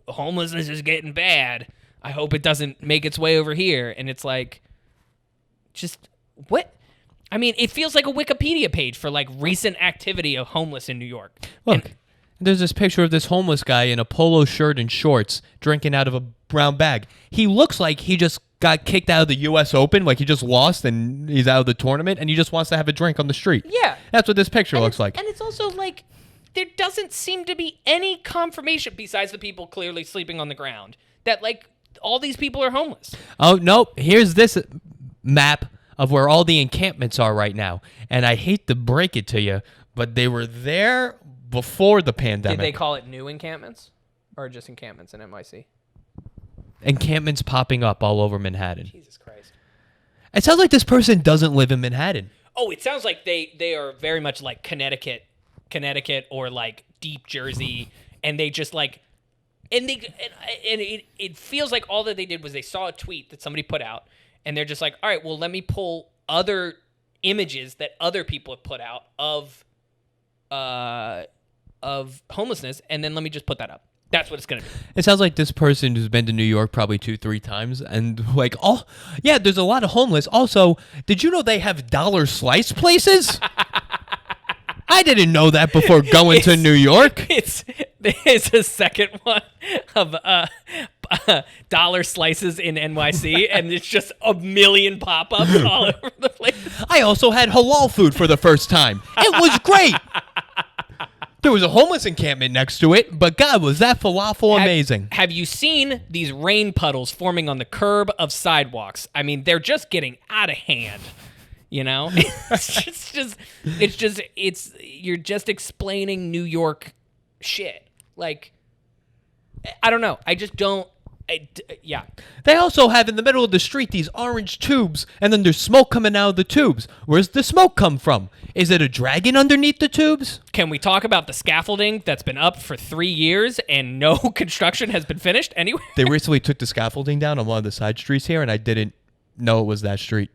homelessness is getting bad. I hope it doesn't make its way over here. And it's like, just what? I mean, it feels like a Wikipedia page for like recent activity of homeless in New York. Look, there's this picture of this homeless guy in a polo shirt and shorts drinking out of a brown bag. He looks like he just got kicked out of the U.S. Open, like he just lost and he's out of the tournament, and he just wants to have a drink on the street. Yeah. That's what this picture looks like. And it's also like, there doesn't seem to be any confirmation besides the people clearly sleeping on the ground that like all these people are homeless. Oh, no. Here's this map of where all the encampments are right now. And I hate to break it to you, but they were there before the pandemic. Did they call it new encampments or just encampments in NYC? encampments popping up all over Manhattan. Jesus Christ. It sounds like this person doesn't live in Manhattan. Oh, it sounds like they are very much like Connecticut or like deep Jersey, and they just like, and it feels like all that they did was they saw a tweet that somebody put out, and they're just like, all right, well, let me pull other images that other people have put out of homelessness, and then let me just put that up. That's what it's gonna be. It sounds like this person who's been to New York probably 2-3 times, and like, oh yeah, there's a lot of homeless. Also, did you know they have dollar slice places? I didn't know that before going to New York. It's a second one of dollar slices in NYC, and it's just a million pop-ups all over the place. I also had halal food for the first time. It was great. There was a homeless encampment next to it, but God, was that falafel amazing. Have you seen these rain puddles forming on the curb of sidewalks? I mean, they're just getting out of hand. You know? You're just explaining New York shit. Like, I don't know. I just don't. Yeah. They also have in the middle of the street these orange tubes, and then there's smoke coming out of the tubes. Where's the smoke come from? Is it a dragon underneath the tubes? Can we talk about the scaffolding that's been up for 3 years and no construction has been finished anywhere? They recently took the scaffolding down on one of the side streets here, and I didn't know it was that street.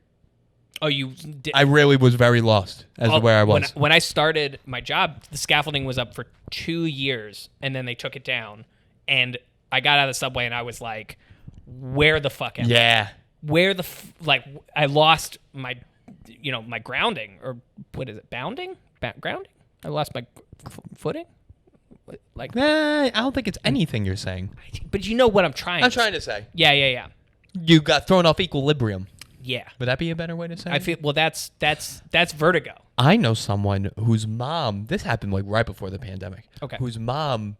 Oh, you did? I really was very lost as to where I was. When I started my job, the scaffolding was up for 2 years, and then they took it down, and I got out of the subway and I was like, where the fuck am I? Yeah. Where the I lost my my grounding, or what is it? Bounding? Grounding? I lost my footing? Like I don't think it's anything you're saying. But you know what I'm trying to say. Yeah. You got thrown off equilibrium. Yeah. Would that be a better way to say it? I feel that's vertigo. I know someone whose mom, this happened like right before the pandemic. Okay. Whose mom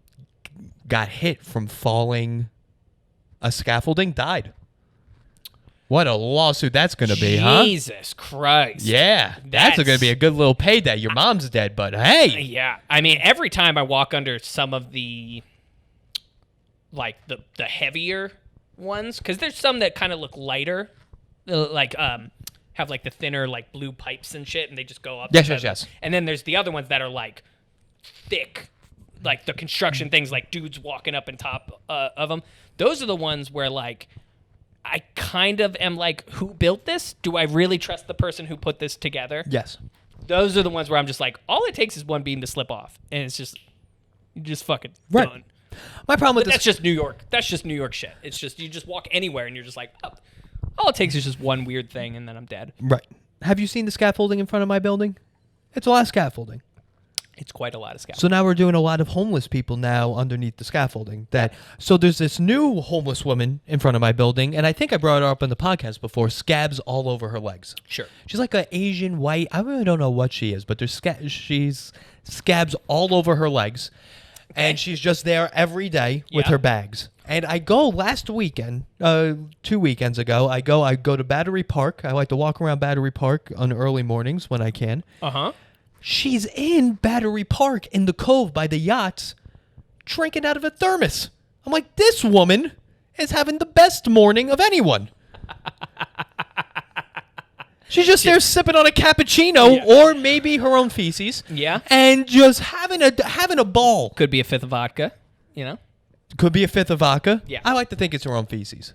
got hit from falling a scaffolding, died. What a lawsuit that's going to be, huh? Jesus Christ. Yeah. That's going to be a good little payday. Your mom's dead, but hey. Yeah. I mean, every time I walk under some of the, like, the heavier ones, because there's some that kind of look lighter, like, have, like, the thinner, like, blue pipes and shit, and they just go up. Yes. And then there's the other ones that are, like, thick, like the construction things, like dudes walking up on top of them. Those are the ones where, like, I kind of am like, who built this? Do I really trust the person who put this together? Yes. Those are the ones where I'm just like, all it takes is one beam to slip off, and it's just, you're just fucking right. done. My problem with That's just New York. That's just New York shit. It's just, you just walk anywhere, and you're just like, oh, all it takes is just one weird thing, and then I'm dead. Right. Have you seen the scaffolding in front of my building? It's a lot of scaffolding. It's quite a lot of scaffolding. So now we're doing a lot of homeless people now underneath the scaffolding. So there's this new homeless woman in front of my building, and I think I brought her up in the podcast before, scabs all over her legs. Sure. She's like an Asian white, I really don't know what she is, but she's scabs all over her legs, and she's just there every day with her bags. And I go last weekend, 2 weekends ago, I go to Battery Park. I like to walk around Battery Park on early mornings when I can. Uh-huh. She's in Battery Park in the cove by the yachts, drinking out of a thermos. I'm like, this woman is having the best morning of anyone. She's just there sipping on a cappuccino or maybe her own feces. Yeah. And just having a ball. Could be a fifth of vodka, you know? Could be a fifth of vodka. Yeah. I like to think it's her own feces.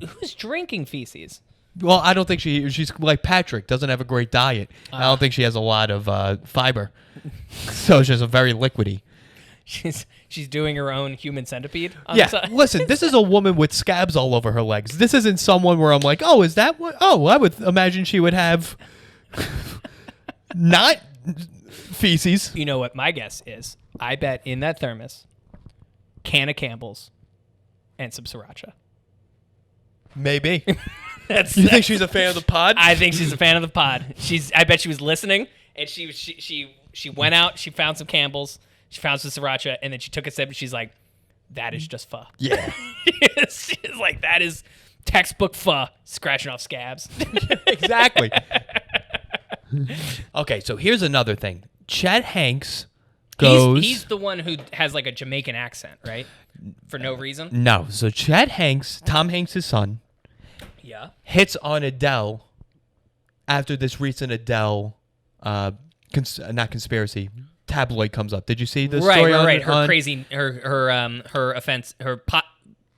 Who's drinking feces? Well, I don't think she's like Patrick, doesn't have a great diet. I don't think she has a lot of fiber. So she's a very liquidy. She's doing her own human centipede on Yeah, the side. listen, this is a woman with scabs all over her legs. This isn't someone where I'm like, oh, is that what? Oh, I would imagine she would have not feces. You know what my guess is? I bet in that thermos, can of Campbell's and some sriracha. Maybe. You think she's a fan of the pod? I think she's a fan of the pod. I bet she was listening, and she went out, she found some Campbell's, she found some sriracha, and then she took a sip, and she's like, that is just pho. Yeah. She's like, that is textbook pho, scratching off scabs. Exactly. Okay, so here's another thing. Chet Hanks goes... He's the one who has like a Jamaican accent, right? For no reason? No. So Chet Hanks, Tom Hanks' son, Yeah. hits on Adele after this recent Adele, not conspiracy, tabloid comes up. Did you see this story? Right. Her crazy, her offense, her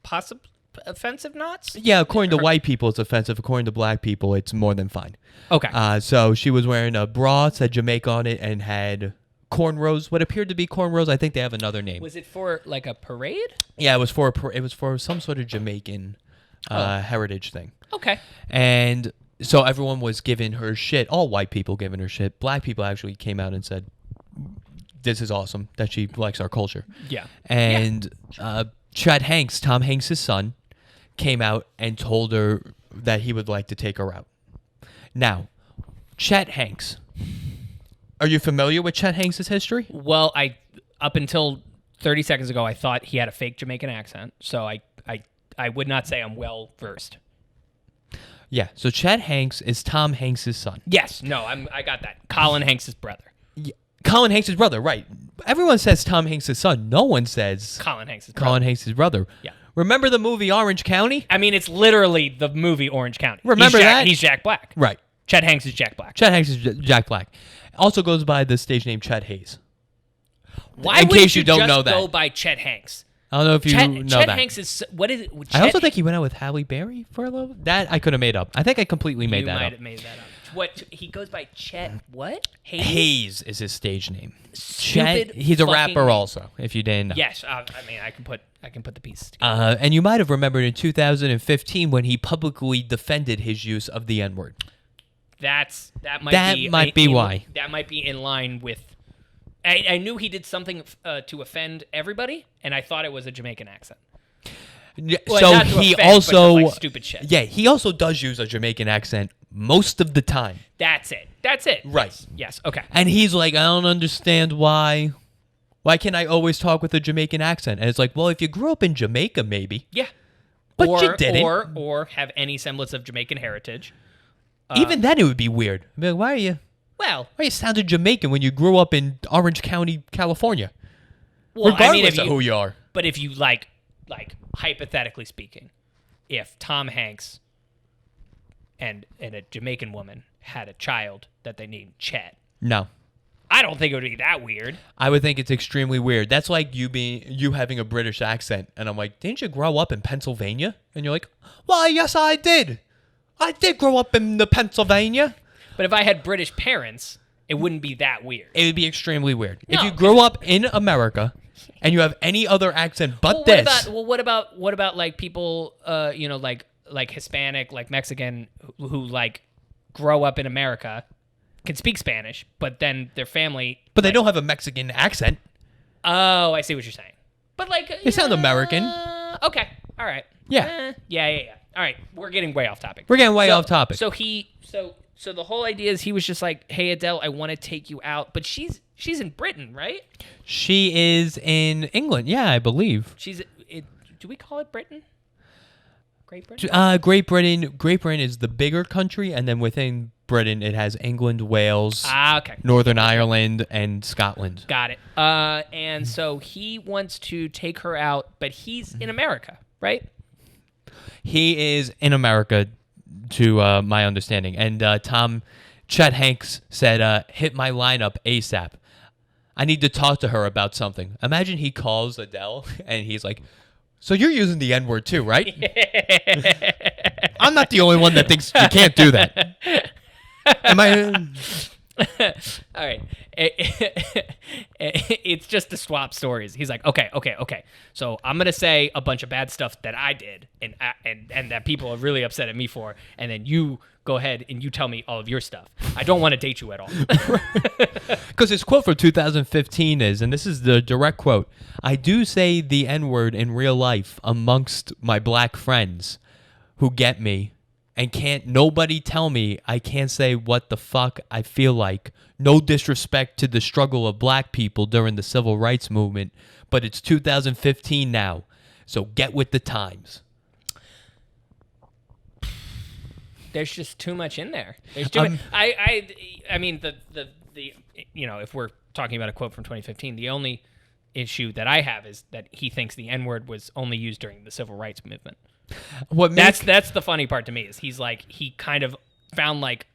possible offensive knots? Yeah, according to white people, it's offensive. According to black people, it's more than fine. Okay. So she was wearing a bra, said Jamaica on it, and had cornrows, what appeared to be cornrows. I think they have another name. Was it for like a parade? Yeah, it was for some sort of Jamaican heritage thing. Okay. And so everyone was giving her shit. All white people giving her shit. Black people actually came out and said, "This is awesome that she likes our culture." Yeah. And Chet Hanks, Tom Hanks' son, came out and told her that he would like to take her out. Now, Chet Hanks. Are you familiar with Chet Hanks' history? Well, up until 30 seconds ago, I thought he had a fake Jamaican accent, so I would not say I'm well versed. Yeah. So Chet Hanks is Tom Hanks' son. Yes. No. I got that. Colin Hanks' brother. Yeah. Colin Hanks' brother, right? Everyone says Tom Hanks' son. No one says Colin Hanks' brother. Colin Hanks' brother. Yeah. Remember the movie Orange County? I mean, it's literally the movie Orange County. Remember that? He's Jack Black. Right. Chet Hanks is Jack Black. Chet Hanks is Jack Black. Also goes by the stage name Chet Hayes. Why in would case you don't just know that. go by Chet Hanks? I don't know if you know Chet that. Hanks is what is it? I also think he went out with Halle Berry for a little. That I could have made up. I think I completely made you that might up. have made that up. What he goes by Chet? What Hayes is his stage name. Stupid Chet. He's a fucking rapper name. also. If you didn't know. Yes, I mean I can put the pieces together. And you might have remembered in 2015 when he publicly defended his use of the N-word. That might be why. That might be in line with. I knew he did something to offend everybody, and I thought it was a Jamaican accent. Yeah, Well, so not to he offend, also but to, like, stupid shit. Yeah, he also does use a Jamaican accent most of the time. That's it. Right. Yes. Okay. And he's like, I don't understand why. Why can't I always talk with a Jamaican accent? And it's like, well, if you grew up in Jamaica, maybe. Yeah. But you didn't. Or have any semblance of Jamaican heritage. Even then, it would be weird. I'd be like, why are you sounding Jamaican when you grew up in Orange County, California? Well, Regardless of who you are. But if you like hypothetically speaking, if Tom Hanks and a Jamaican woman had a child that they named Chet, No. I don't think it would be that weird. I would think it's extremely weird. That's like you having a British accent, and I'm like, didn't you grow up in Pennsylvania? And you're like, well, yes, I did. I did grow up in the Pennsylvania. But if I had British parents, it wouldn't be that weird. It would be extremely weird. No, if you grew up in America and you have any other accent but this. What about like people, like Hispanic, like Mexican, who like grow up in America, can speak Spanish, but then their family. But they don't have a Mexican accent. Oh, I see what you're saying. But like, They sound American. Okay, all right. Yeah. Yeah. All right, we're getting way off topic. We're getting way off topic. So the whole idea is he was just like, "Hey Adele, I want to take you out," but she's in Britain, right? She is in England. Yeah, I believe. Do we call it Britain? Great Britain. Great Britain is the bigger country, and then within Britain it has England, Wales, Okay. Northern Ireland, and Scotland. Got it. And so he wants to take her out, but he's in America, right? He is in America, to my understanding. And Chet Hanks said, hit my lineup ASAP. I need to talk to her about something. Imagine he calls Adele, and he's like, so you're using the N-word too, right? I'm not the only one that thinks you can't do that. Am I... All right. It's just to swap stories. He's like, okay. So I'm gonna say a bunch of bad stuff that I did and that people are really upset at me for, and then you go ahead and you tell me all of your stuff. I don't want to date you at all. Because his quote from 2015 is, and this is the direct quote, I do say the N-word in real life amongst my black friends who get me. And can't nobody tell me I can't say what the fuck I feel like. No disrespect to the struggle of black people during the civil rights movement, but it's 2015 now, so get with the times. There's just too much in there. There's too much. I mean the if we're talking about a quote from 2015, the only issue that I have is that he thinks the N-word was only used during the civil rights movement. That's the funny part to me is he's like, he kind of found like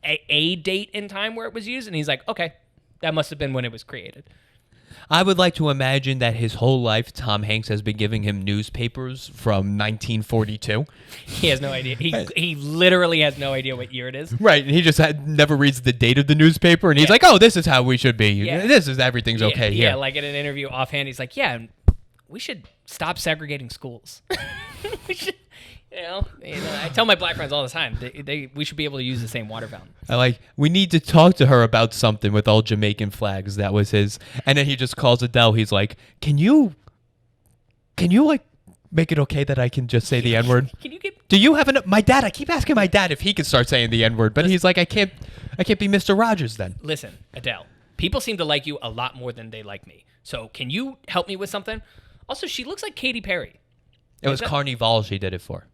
a date in time where it was used, and he's like, okay, that must have been when it was created. I would like to imagine that his whole life, Tom Hanks has been giving him newspapers from 1942. He has no idea. He literally has no idea what year it is. Right, and he just never reads the date of the newspaper, and he's like, oh, this is how we should be. Yeah. Everything's okay here. Yeah, like in an interview offhand, he's like, yeah, we should stop segregating schools. We should, I tell my black friends all the time, we should be able to use the same water fountain. We need to talk to her about something with all Jamaican flags. That was his. And then he just calls Adele. He's like, can you like make it okay that I can just say the N-word? Do you have my dad? I keep asking my dad if he can start saying the N-word, but he's like, I can't be Mr. Rogers then. Listen, Adele, people seem to like you a lot more than they like me. So can you help me with something? Also, she looks like Katy Perry. It was Carnival she did it for.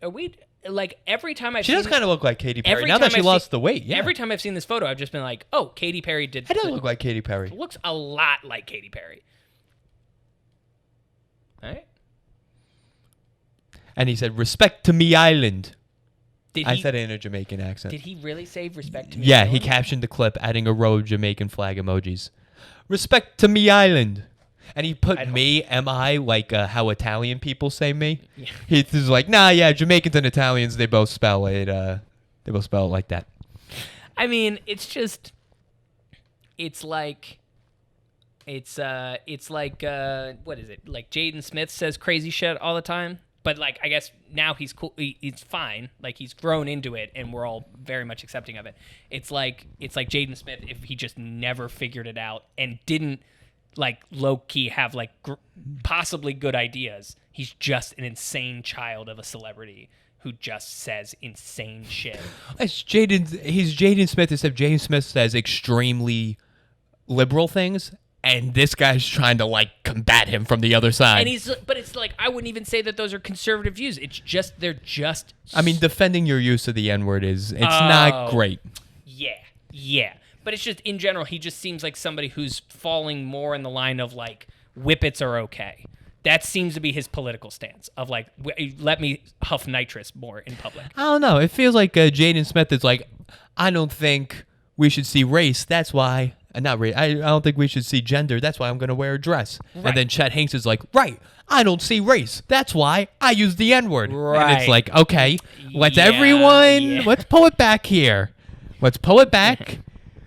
Every time She does kind of look like Katy Perry. Now that she lost the weight, yeah. Every time I've seen this photo, I've just been like, oh, Katy Perry did. It does look like Katy Perry. It looks a lot like Katy Perry. All right. And he said, respect to me island. I said it in a Jamaican accent. Did he really say respect to me island? island? He captioned the clip, adding a row of Jamaican flag emojis. Respect to me island. And he put me, M-I, like how Italian people say me. Yeah. He's like, nah, yeah, Jamaicans and Italians, they both spell it like that. I mean, it's like, what is it? Like Jaden Smith says crazy shit all the time. But like, I guess now he's cool. He's fine. Like he's grown into it, and we're all very much accepting of it. It's like Jaden Smith if he just never figured it out and didn't like low key have like possibly good ideas. He's just an insane child of a celebrity who just says insane shit. He's Jaden Smith, except Jaden Smith says extremely liberal things. And this guy's trying to like combat him from the other side. But it's like I wouldn't even say that those are conservative views. It's just they're just. I mean, defending your use of the N-word it's not great. Yeah. But it's just in general, he just seems like somebody who's falling more in the line of like whippets are okay. That seems to be his political stance of like let me huff nitrous more in public. I don't know. It feels like Jaden Smith is like, I don't think we should see race. That's why. Not race. I don't think we should see gender. That's why I'm going to wear a dress. Right. And then Chet Hanks is like, right, I don't see race. That's why I use the N-word. Right. And it's like, okay, let's pull it back here. Let's pull it back.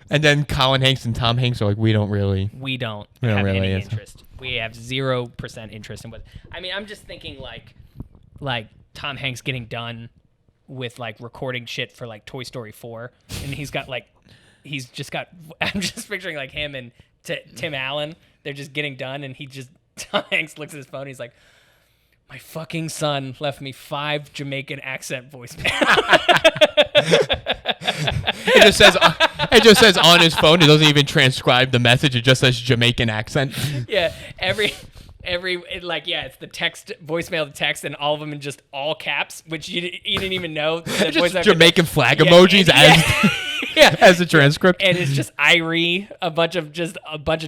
And then Colin Hanks and Tom Hanks are like, we don't have any interest. We have 0% interest in what. I mean, I'm just thinking like Tom Hanks getting done with like recording shit for like Toy Story 4, and I'm just picturing like him and Tim Allen. They're just getting done, and Tom Hanks looks at his phone. He's like, my fucking son left me 5 Jamaican accent voicemail. It just says on his phone. It doesn't even transcribe the message. It just says Jamaican accent. Yeah, it's the text voicemail to text, and all of them in just all caps, which you didn't even know. Just Jamaican flag emojis as a transcript, and it's just Irie a bunch of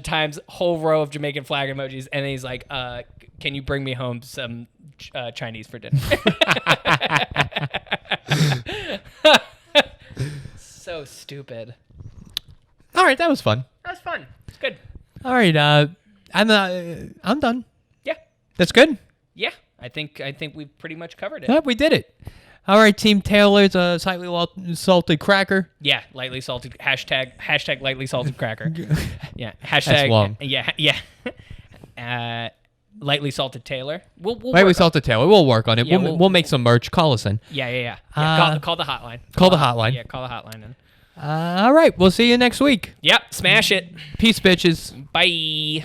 times, whole row of Jamaican flag emojis, and then he's like, "Can you bring me home some Chinese for dinner?" So stupid. All right, that was fun. That was fun. It's good. All right, I'm done. Yeah. That's good. Yeah, I think we've pretty much covered it. Yeah, we did it. All right, Team Taylor's a slightly salted cracker. Yeah, lightly salted. Hashtag lightly salted cracker. Yeah. Hashtag. That's long. Yeah. Lightly salted Taylor. We'll lightly salted Taylor. We'll work on it. Yeah, we'll make some merch. Call us in. Yeah. Call the hotline. Call the hotline. Yeah, call the hotline in. All right, we'll see you next week. Yep, smash it. Peace, bitches. Bye.